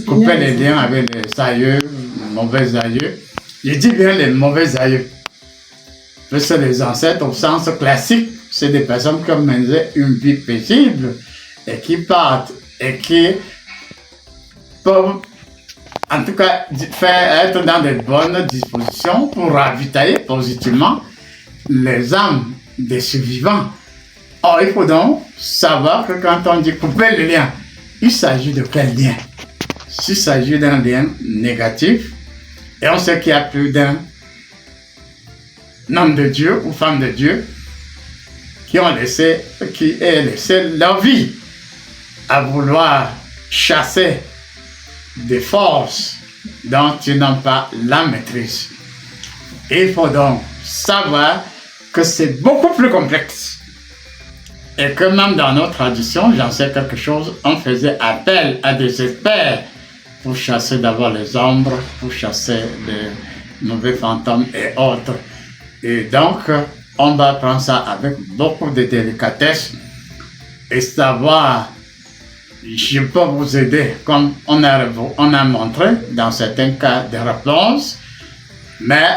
couper les liens avec les aïeux, les mauvais aïeux. Je dis bien les mauvais aïeux. Parce que les ancêtres, au sens classique, c'est des personnes qui ont mené une vie paisible et qui partent et qui peuvent en tout cas, être dans de bonnes dispositions pour ravitailler positivement les âmes des survivants. Or, il faut donc savoir que quand on dit couper le lien, il s'agit de quel lien? S'il s'agit d'un lien négatif, et on sait qu'il y a plus d'un homme de Dieu ou femme de Dieu qui ont laissé leur vie à vouloir chasser des forces dont ils n'ont pas la maîtrise. Il faut donc savoir que c'est beaucoup plus complexe. Et que même dans nos traditions, j'en sais quelque chose, on faisait appel à des experts pour chasser d'abord les ombres, pour chasser les mauvais fantômes et autres. Et donc, on va prendre ça avec beaucoup de délicatesse et savoir, je peux vous aider, comme on a montré dans certains cas de réponses, mais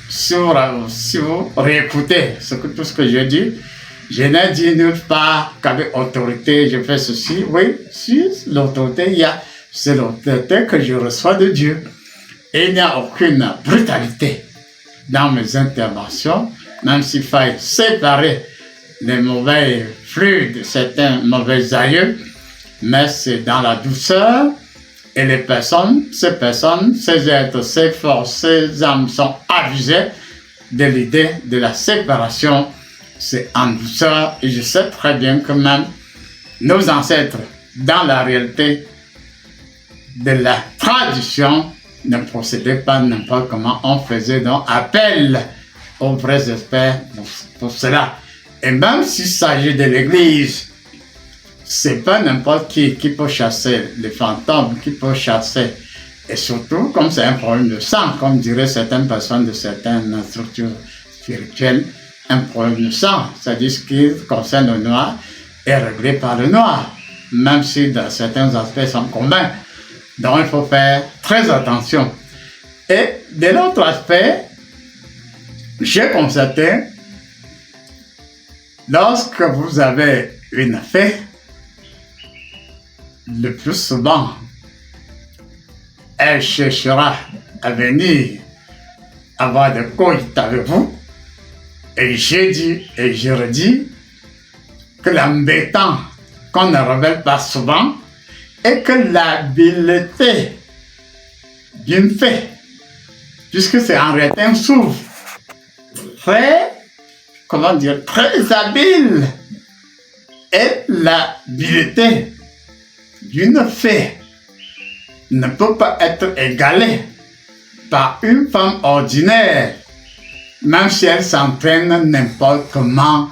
si vous réécoutez tout ce que j'ai dit, je n'ai dit nulle part qu'avec autorité, je fais ceci. Oui, si l'autorité, c'est l'autorité que je reçois de Dieu. Et il n'y a aucune brutalité dans mes interventions, même s'il faille séparer les mauvais flux de certains mauvais aïeux, mais c'est dans la douceur. Et les personnes, ces êtres, ces forces, ces âmes sont avisées de l'idée de la séparation. C'est en douceur, et je sais très bien que même nos ancêtres, dans la réalité de la tradition, ne procédaient pas n'importe comment. On faisait donc appel aux vrais experts pour cela. Et même s'il s'agit de l'Église, c'est pas n'importe qui peut chasser les fantômes, qui peut chasser. Et surtout, comme c'est un problème de sang, comme diraient certaines personnes de certaines structures spirituelles, un problème de sang, c'est-à-dire ce qui concerne le noir est réglé par le noir, même si dans certains aspects sont communs. Donc il faut faire très attention. Et de l'autre aspect, j'ai constaté, lorsque vous avez une fée, le plus souvent, elle cherchera à venir avoir des coïts avec vous. Et j'ai dit et je redis que l'embêtant qu'on ne révèle pas souvent est que l'habileté d'une fée, puisque c'est en réalité un souffle très habile, et l'habileté d'une fée ne peut pas être égalée par une femme ordinaire. Même si elle s'entraîne n'importe comment,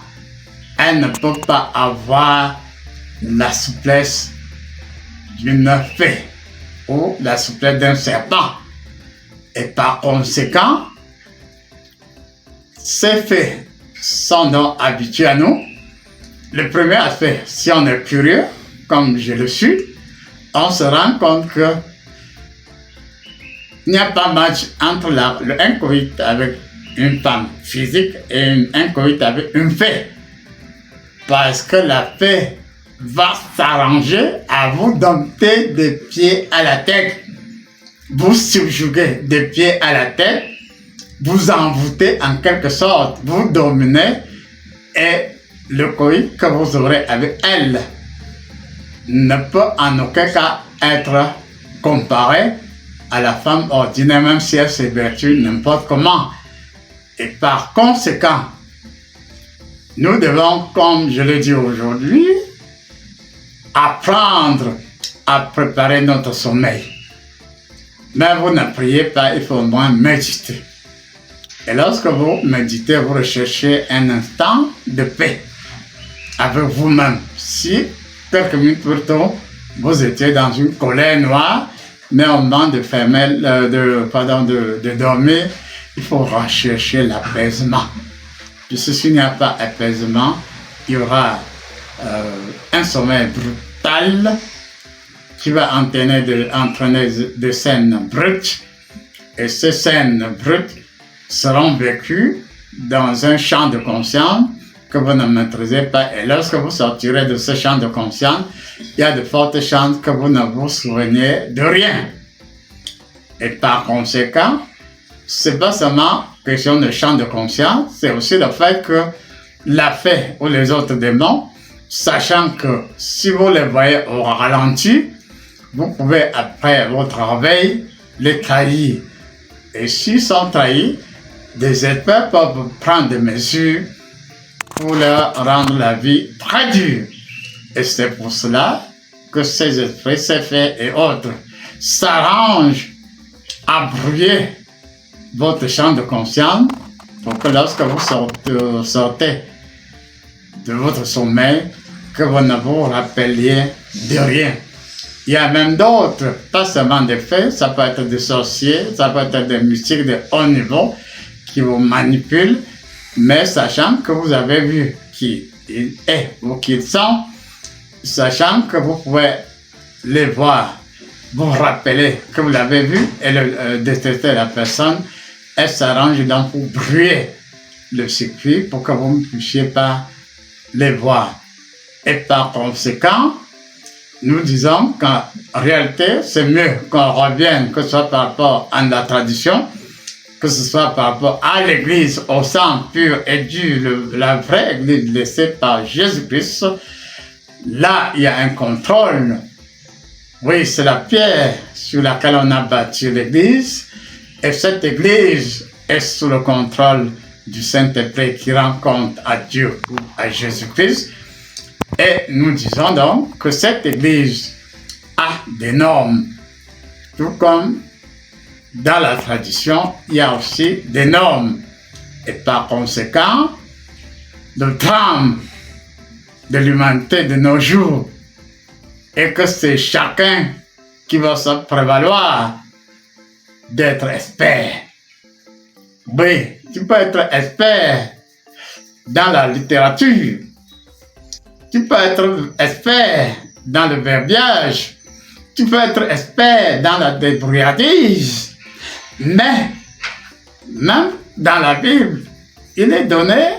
elle ne peut pas avoir la souplesse d'une fée ou la souplesse d'un serpent. Et par conséquent, ces fées sont donc habituées à nous. Le premier aspect, si on est curieux, comme je le suis, on se rend compte que il n'y a pas match entre un coït avec une femme physique et un coït avec une fée. Parce que la fée va s'arranger à vous dompter des pieds à la tête, vous subjuguer des pieds à la tête, vous envoûter en quelque sorte, vous dominer, et le coït que vous aurez avec elle ne peut en aucun cas être comparé à la femme ordinaire, même si elle s'évertue n'importe comment. Et par conséquent, nous devons, comme je l'ai dit aujourd'hui, apprendre à préparer notre sommeil. Mais vous ne priez pas, il faut au moins méditer. Et lorsque vous méditez, vous recherchez un instant de paix avec vous-même. Si, quelques minutes plus tôt, vous étiez dans une colère noire, mais au moment de dormir, il faut rechercher l'apaisement. Puisque s'il n'y a pas d'apaisement, il y aura un sommeil brutal qui va entraîner des scènes brutes. Et ces scènes brutes seront vécues dans un champ de conscience que vous ne maîtrisez pas. Et lorsque vous sortirez de ce champ de conscience, il y a de fortes chances que vous ne vous souveniez de rien. Et par conséquent, c'est pas seulement question de champ de conscience, c'est aussi le fait que la fée ou les autres démons, sachant que si vous les voyez au ralenti, vous pouvez après votre réveil les trahir. Et s'ils sont trahis, des experts peuvent prendre des mesures pour leur rendre la vie très dure. Et c'est pour cela que ces esprits, ces fées et autres s'arrangent à brouiller votre champ de conscience pour que lorsque vous sortez de votre sommeil, que vous ne vous rappeliez de rien. Il y a même d'autres, pas seulement des fées, ça peut être des sorciers, ça peut être des mystiques de haut niveau qui vous manipulent, mais sachant que vous avez vu qui il est ou qui ils sont, sachant que vous pouvez les voir, vous rappeler que vous l'avez vu et détecter la personne, elle s'arrange donc pour brouiller le circuit pour que vous ne puissiez pas les voir. Et par conséquent, nous disons qu'en réalité, c'est mieux qu'on revienne, que ce soit par rapport à la tradition, que ce soit par rapport à l'Église, au sang pur et dur, la vraie Église laissée par Jésus-Christ. Là, il y a un contrôle. Oui, c'est la pierre sur laquelle on a bâti l'Église. Et cette Église est sous le contrôle du Saint-Esprit qui rend compte à Dieu ou à Jésus-Christ. Et nous disons donc que cette Église a des normes. Tout comme dans la tradition, il y a aussi des normes. Et par conséquent, le drame de l'humanité de nos jours est que c'est chacun qui va se prévaloir d'être expert. Oui, tu peux être expert dans la littérature, tu peux être expert dans le verbiage, tu peux être expert dans la débrouillardise, mais même dans la Bible, il est donné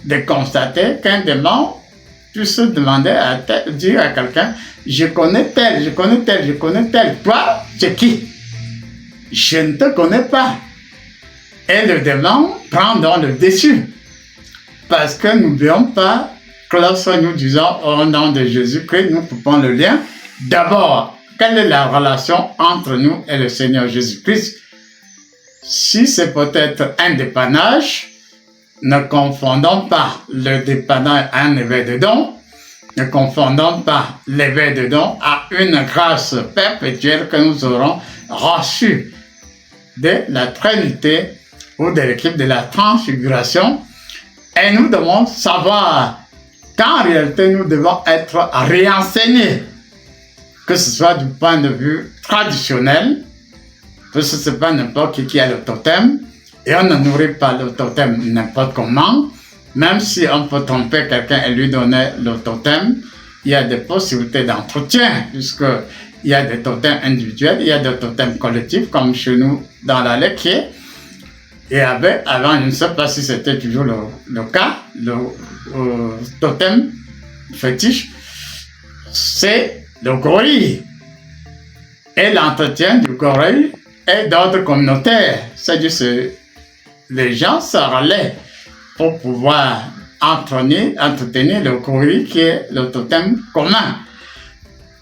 de constater qu'un démon puisse demander dire à quelqu'un, je connais tel, je connais tel, je connais tel. Toi, c'est qui? Je ne te connais pas. Et le démon prend donc le dessus. Parce que n'oublions pas que lorsque nous disons au nom de Jésus-Christ, nous coupons le lien. D'abord, quelle est la relation entre nous et le Seigneur Jésus-Christ? Si c'est peut-être un dépannage, ne confondons pas le dépannage à un éveil de don. Ne confondons pas l'éveil de don à une grâce perpétuelle que nous aurons reçue de la Trinité ou de l'équipe de la Transfiguration. Et nous devons savoir qu'en réalité, nous devons être réenseignés, que ce soit du point de vue traditionnel, parce que ce n'est pas n'importe qui a le totem, et on ne nourrit pas le totem n'importe comment. Même si on peut tromper quelqu'un et lui donner le totem, il y a des possibilités d'entretien, puisqu'il y a des totems individuels, il y a des totems collectifs, comme chez nous dans la Laitier. Et avant, je ne sais pas si c'était toujours le cas, le totem fétiche, c'est le gorille. Et l'entretien du gorille est d'ordre communautaire, c'est-à-dire que les gens se relaient pour pouvoir entretenir le gorille qui est le totem commun.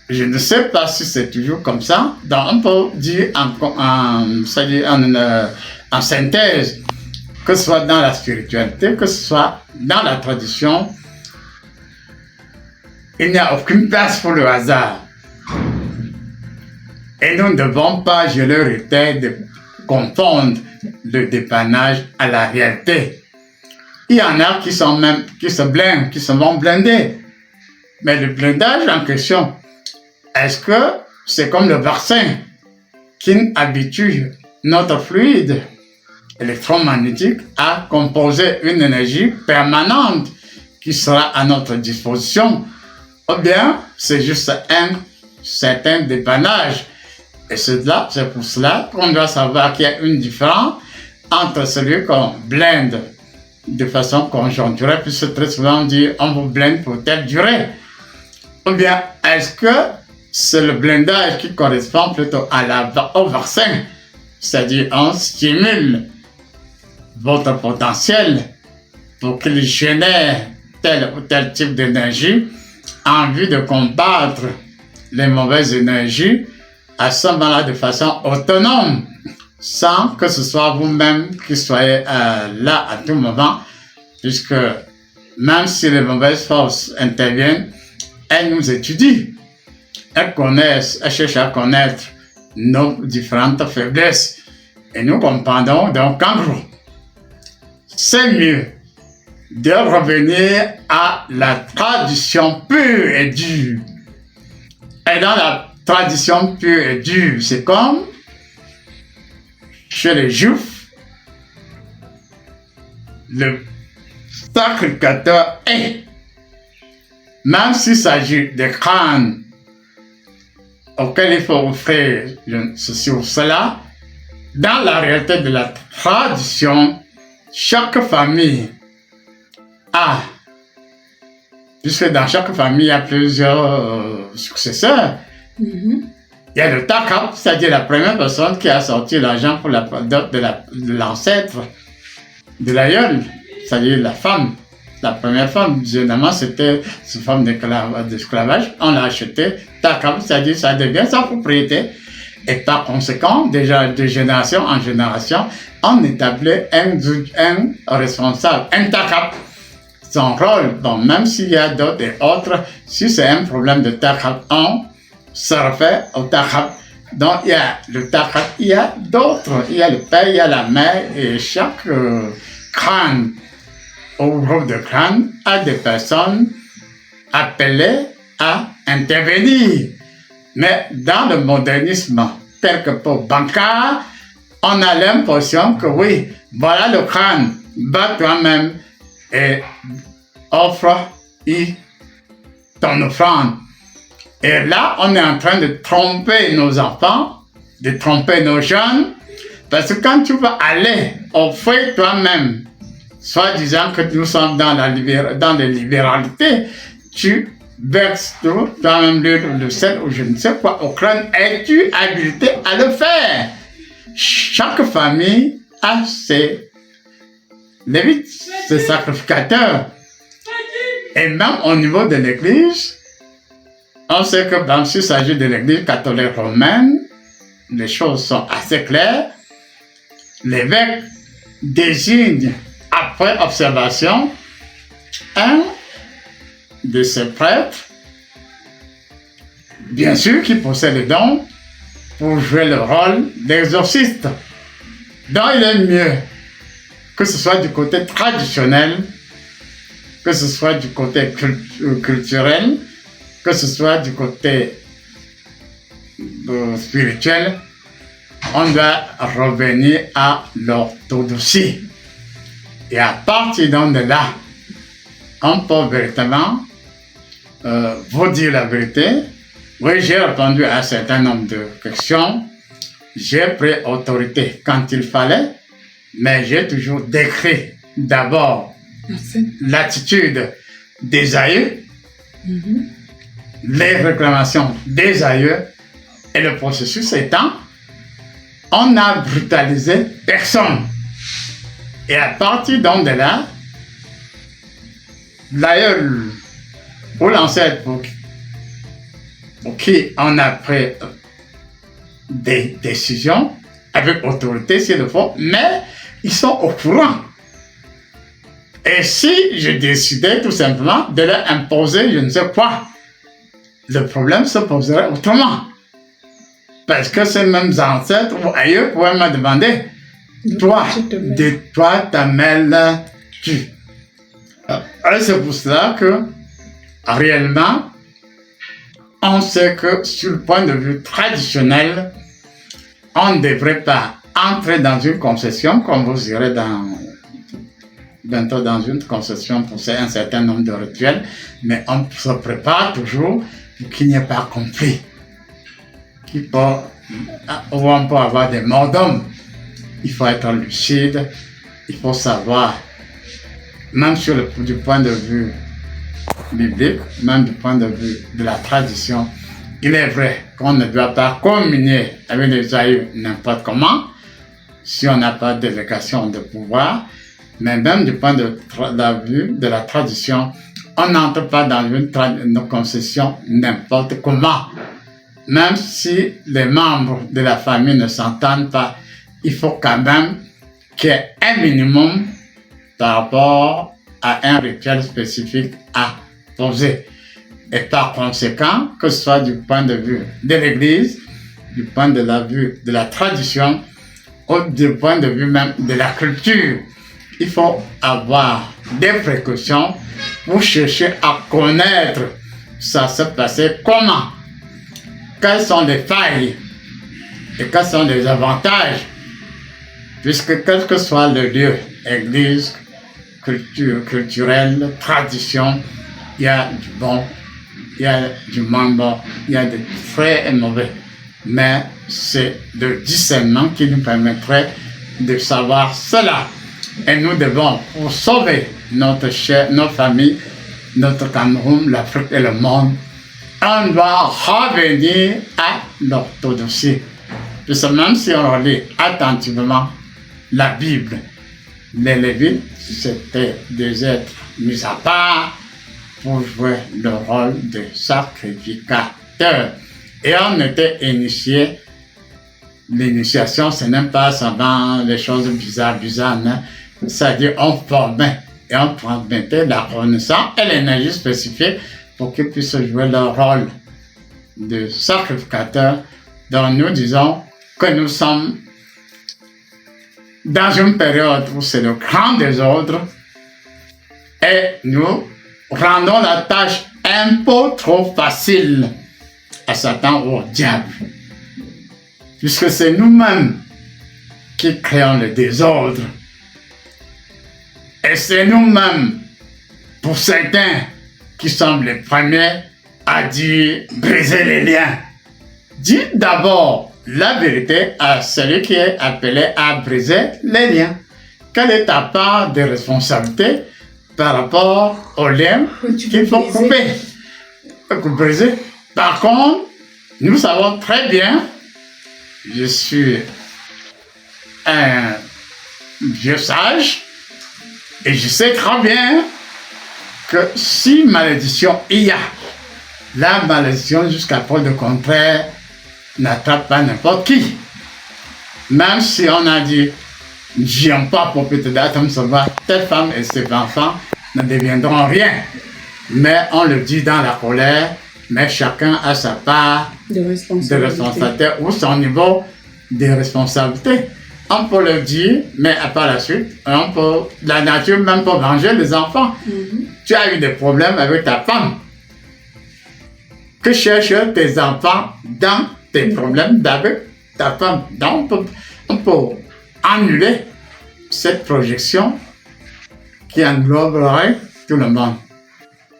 Je ne sais pas si c'est toujours comme ça. Donc on peut dire en synthèse, que ce soit dans la spiritualité, que ce soit dans la tradition, il n'y a aucune place pour le hasard. Et nous ne devons pas, je leur étais, de confondre le dépannage à la réalité. Il y en a qui se blindent, qui se vont blinder. Mais le blindage en question, est-ce que c'est comme le vaccin qui habitue notre fluide électromagnétique à composer une énergie permanente qui sera à notre disposition? Ou bien c'est juste un certain dépannage? Et c'est pour cela qu'on doit savoir qu'il y a une différence entre celui qu'on blinde de façon conjoncturelle, puisque très souvent on dit on vous blinde pour telle durée. Ou bien est-ce que c'est le blindage qui correspond plutôt au vaccin, c'est-à-dire on stimule votre potentiel pour qu'il génère tel ou tel type d'énergie en vue de combattre les mauvaises énergies à ce moment-là de façon autonome, sans que ce soit vous-même qui soyez là à tout moment, puisque même si les mauvaises forces interviennent, elles nous étudient, elles connaissent, elles cherchent à connaître nos différentes faiblesses. Et nous comprenons donc qu'en gros, c'est mieux de revenir à la tradition pure et dure. Et dans la tradition pure et dure, c'est comme chez les Juifs, le sacrificateur est, même s'il s'agit de crânes auxquels il faut offrir ceci ou cela, dans la réalité de la tradition, chaque famille a, puisque dans chaque famille il y a plusieurs successeurs, il y a le takap, c'est-à-dire la première personne qui a sorti l'argent pour la dot de l'ancêtre, de l'aïeul, c'est-à-dire la femme. La première femme, généralement, c'était sous forme d'esclavage. On l'a acheté, takap, c'est-à-dire ça devient sa propriété. Et par conséquent, déjà de génération en génération, on établit un responsable, un takap. Son rôle, bon, même s'il y a d'autres et autres, si c'est un problème de takap, on se refait au takap. Donc, il y a le takap, il y a d'autres, il y a le père, il y a la mère, et chaque crâne, au groupe de crâne, a des personnes appelées à intervenir. Mais dans le modernisme, tel que pour Bancard, on a l'impression que voilà le crâne, bat toi-même et offre-y ton offrande. Et là, on est en train de tromper nos enfants, de tromper nos jeunes, parce que quand tu vas aller offrir toi-même, soit disant que nous sommes dans la libéralité, tu verses tout, toi-même le sel ou je ne sais quoi au crâne, es-tu habilité à le faire? Chaque famille a ses lévites, ses sacrificateurs. Et même au niveau de l'église, on sait que même s'il s'agit de l'église catholique romaine, les choses sont assez claires. L'évêque désigne, après observation, un de ses prêtres, bien sûr qui possède le don, pour jouer le rôle d'exorciste. Donc il est mieux que ce soit du côté traditionnel, que ce soit du côté culturel, que ce soit du côté spirituel, on doit revenir à l'orthodoxie. Et à partir de là, on peut véritablement vous dire la vérité. Oui, j'ai répondu à un certain nombre de questions. J'ai pris autorité quand il fallait, mais j'ai toujours décrit d'abord l'attitude des aïeux, les réclamations des aïeux, et le processus étant, on n'a brutalisé personne. Et à partir de là, l'aïeul ou l'ancêtre pour qui on a pris des décisions avec autorité s'il le faut, mais ils sont au courant. Et si je décidais tout simplement de leur imposer je ne sais quoi, le problème se poserait autrement. Parce que ces mêmes ancêtres ou ailleurs pourraient me demander, toi, de toi ta mêles-tu? Et c'est pour cela que, réellement, on sait que sur le point de vue traditionnel, on ne devrait pas entrer dans une concession, comme vous irez bientôt dans une concession pour un certain nombre de rituels, mais on se prépare toujours pour qu'il n'y ait pas conflit. Où on peut avoir des morts d'hommes. Il faut être lucide, il faut savoir, même du point de vue biblique, même du point de vue de la tradition, il est vrai qu'on ne doit pas communier avec les aïeux n'importe comment, si on n'a pas de délégation de pouvoir, mais même du point de vue de la tradition, on n'entre pas dans une concession n'importe comment. Même si les membres de la famille ne s'entendent pas, il faut quand même qu'il y ait un minimum par rapport à un rituel spécifique à poser. Et par conséquent, que ce soit du point de vue de l'Église, du point de vue de la tradition, ou du point de vue même de la culture, il faut avoir des précautions pour chercher à connaître ça se passait comment, quelles sont les failles et quels sont les avantages, puisque quel que soit le lieu, église, culture, culturelle, tradition, il y a du bon, il y a du moins bon, il y a de très mauvais. Mais c'est le discernement qui nous permettrait de savoir cela. Et nous devons, pour sauver notre chair, nos familles, notre Cameroun, l'Afrique et le monde, on doit revenir à l'orthodoxie. Puisque même si on relit attentivement la Bible, les Lévites, c'était des êtres mis à part pour jouer le rôle de sacrificateur. Et on était initié. L'initiation, ce n'est pas seulement les choses bizarres, hein. C'est-à-dire on formait et on transmettait la connaissance et l'énergie spécifique pour qu'ils puissent jouer leur rôle de sacrificateur. Donc nous disons que nous sommes dans une période où c'est le grand désordre et nous rendons la tâche un peu trop facile à Satan ou au diable. Puisque c'est nous-mêmes qui créons le désordre. Et c'est nous-mêmes, pour certains, qui sommes les premiers à dire briser les liens. Dites d'abord la vérité à celui qui est appelé à briser les liens. Quelle est ta part de responsabilité par rapport aux liens qu'il faut couper? Briser. Par contre, nous savons très bien, je suis un vieux sage et je sais très bien que si malédiction il y a, la malédiction jusqu'à preuve de contraire n'attrape pas n'importe qui. Même si on a dit, j'aime pas pour peut-être d'attendre savoir, telle femme et ses enfants ne deviendront rien. Mais on le dit dans la colère, mais chacun a sa part de responsabilité ou son niveau de responsabilité. On peut le dire, mais par la suite, la nature même peut venger les enfants. Tu as eu des problèmes avec ta femme. Que cherchent tes enfants dans tes problèmes avec ta femme? Donc, on peut annuler cette projection qui engloberait tout le monde.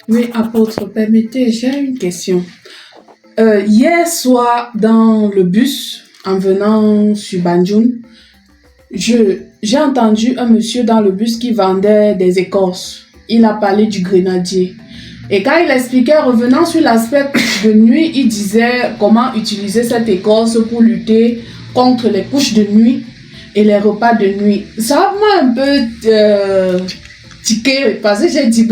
Oui, apôtre, permettez, j'ai une question. Hier soir, dans le bus, en venant sur Banjul, j'ai entendu un monsieur dans le bus qui vendait des écorces. Il a parlé du grenadier. Et quand il expliquait, revenant sur l'aspect couche de nuit, il disait comment utiliser cette écorce pour lutter contre les couches de nuit et les repas de nuit. Ça m'a un peu tiqué parce que j'ai dit,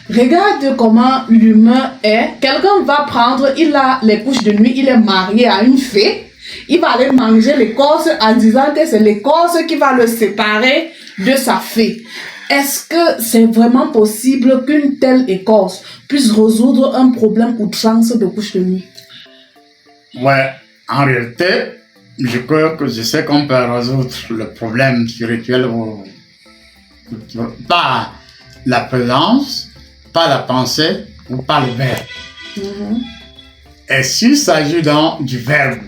regarde comment l'humain est. Quelqu'un va prendre, il a les couches de nuit, il est marié à une fée. Il va aller manger l'écorce en disant que c'est l'écorce qui va le séparer de sa fée. Est-ce que c'est vraiment possible qu'une telle écorce puisse résoudre un problème outrance de couches de nuit? Ouais, en réalité, je crois que je sais qu'on peut résoudre le problème spirituel par la présence, par la pensée ou par le verbe. Et s'il s'agit donc du verbe,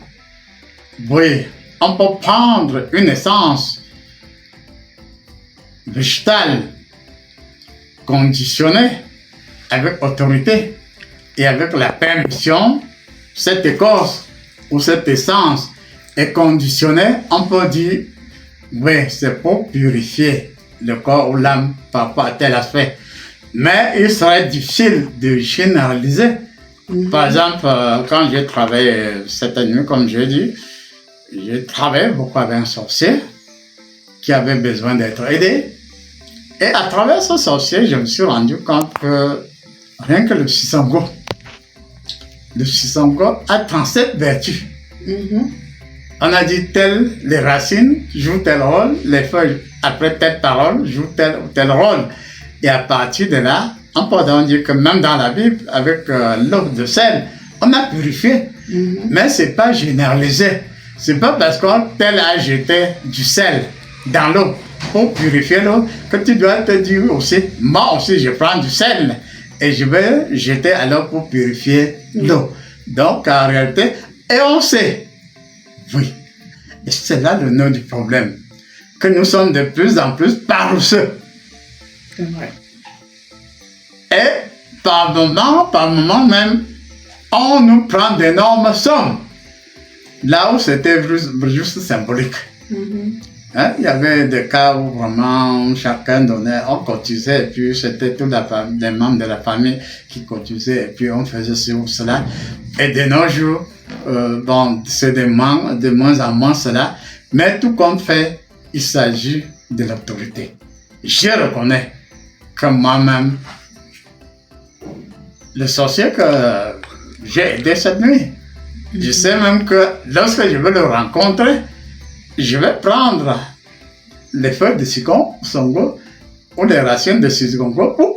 oui, on peut prendre une essence végétale conditionnée avec autorité et avec la permission, cette écorce ou cette essence est conditionnée, on peut dire, oui, c'est pour purifier le corps ou l'âme par rapport à tel aspect. Mais il serait difficile de généraliser. Par exemple, quand j'ai travaillé cette nuit, comme j'ai dit, j'ai travaillé beaucoup avec un sorcier qui avait besoin d'être aidé. Et à travers ce sorcier, je me suis rendu compte que rien que le Sisongo a 37 vertus. On a dit les racines jouent tel rôle, les feuilles, après telle parole, jouent tel ou tel rôle. Et à partir de là, on peut donc dire que même dans la Bible, avec l'eau de sel, on a purifié. Mais ce n'est pas généralisé. Ce n'est pas parce qu'on tel a jeté du sel dans l'eau pour purifier l'eau que tu dois te dire aussi, moi aussi je prends du sel et je vais jeter à l'eau pour purifier l'eau. Donc en réalité, et on sait, oui, et c'est là le nœud du problème, que nous sommes de plus en plus paresseux. C'est vrai. Et par moment même, on nous prend d'énormes sommes. Là où c'était juste symbolique. Hein? Il y avait des cas où vraiment chacun donnait, on cotisait et puis c'était tous les membres de la famille qui cotisaient et puis on faisait ci ou cela. Et de nos jours, c'est de moins en moins cela. Mais tout compte fait, il s'agit de l'autorité. Je reconnais que moi-même, le sorcier que j'ai aidé cette nuit, je sais même que lorsque je vais le rencontrer, je vais prendre les feuilles de Sisongo ou les racines de Sisongo pour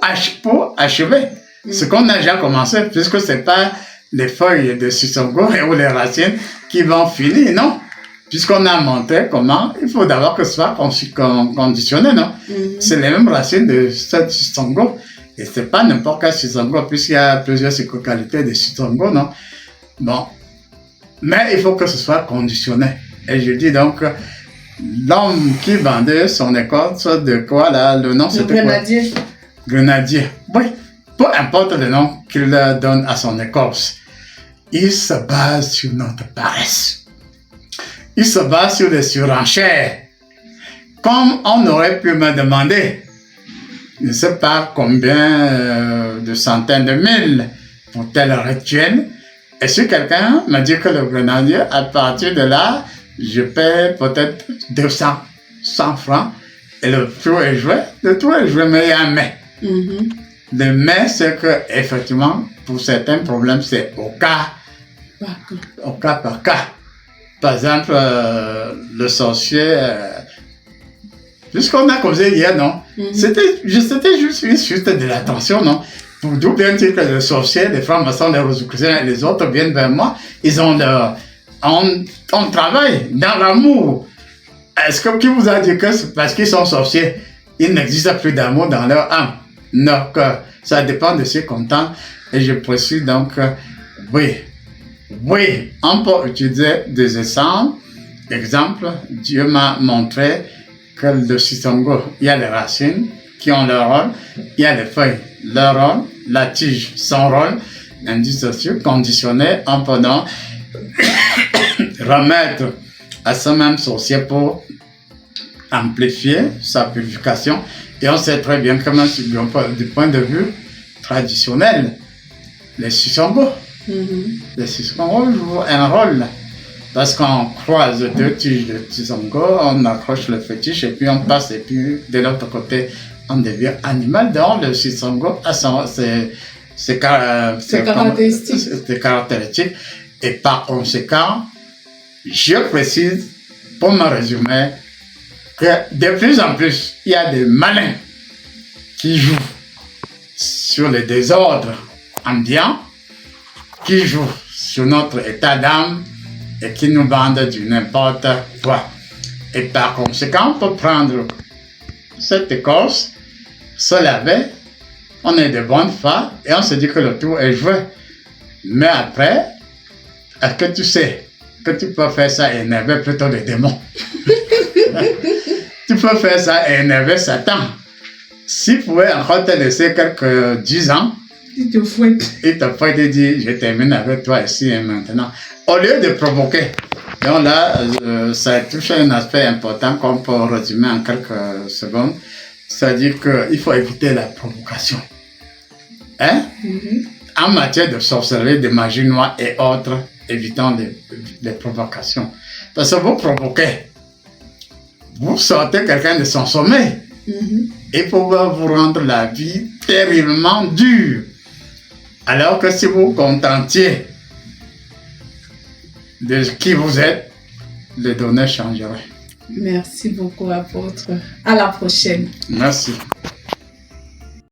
achever ce qu'on a déjà commencé, puisque ce n'est pas les feuilles de Sisongo ou les racines qui vont finir, non? Puisqu'on a montré comment il faut d'abord que ce soit conditionné, non? C'est les mêmes racines de cette Sisongo. Et ce n'est pas n'importe quel Sisongo, puisqu'il y a plusieurs qualités de Sisongo, non? Bon. Mais il faut que ce soit conditionné. Et je dis donc, l'homme qui vendait son écorce de quoi là, le nom c'était quoi? Grenadier. Grenadier. Oui, peu importe le nom qu'il donne à son écorce, il se base sur notre paresse. Il se base sur les surenchères. Comme on aurait pu me demander, je ne sais pas combien de centaines de mille pour tel rituel. Et si quelqu'un me dit que le grenadier, à partir de là, je paie peut-être 200, 100 francs, et le tout est joué. Le tout est joué, mais il y a un mais. Le mais, c'est que, effectivement, pour certains problèmes, c'est au cas par cas. Par exemple, le sorcier, puisqu'on a causé hier, non? C'était juste une suite de l'attention, non? Pour d'où bien dire que le sorcier, les francs-maçons, les rosicruciens et les autres viennent vers moi, ils ont on travaille dans l'amour. Est-ce que qui vous a dit que c'est parce qu'ils sont sorciers, il n'existe plus d'amour dans leur âme? Non, que ça dépend de ses contents. Et je précise donc, oui, on peut utiliser des essences. Exemple, Dieu m'a montré que le Sisongo, il y a les racines qui ont leur rôle, il y a les feuilles, leur rôle, la tige, son rôle, indice conditionné, on peut donc remettre à ce même sorcier pour amplifier sa purification. Et on sait très bien que même du point de vue traditionnel, les Sisongo jouent un rôle. Parce qu'on croise deux tiges de Sisongo, on accroche le fétiche et puis on passe, et puis de l'autre côté, on devient animal. Donc le Sisongo a ses caractéristiques. Et par conséquent, je précise, pour me résumer, que de plus en plus, il y a des malins qui jouent sur le désordre ambiant, qui jouent sur notre état d'âme et qui nous vendent du n'importe quoi. Et par conséquent, on peut prendre cette écorce, se laver, on est de bonne foi et on se dit que le tour est joué. Mais après, est-ce que tu sais que tu peux faire ça et énerver plutôt les démons? Tu peux faire ça et énerver Satan. S'il pouvait encore te laisser quelques 10 ans, il te fouette. Il te fouette et dit, je termine avec toi ici et maintenant. Au lieu de provoquer. Donc là, ça touche à un aspect important qu'on peut résumer en quelques secondes. C'est-à-dire qu'il faut éviter la provocation. Hein? En matière de sorcellerie, de magie noire et autres, évitons les provocations. Parce que vous provoquez. Vous sortez quelqu'un de son sommeil. Et pouvoir vous rendre la vie terriblement dure. Alors que si vous vous contentiez de qui vous êtes, les données changeraient. Merci beaucoup, apôtre. À la prochaine. Merci.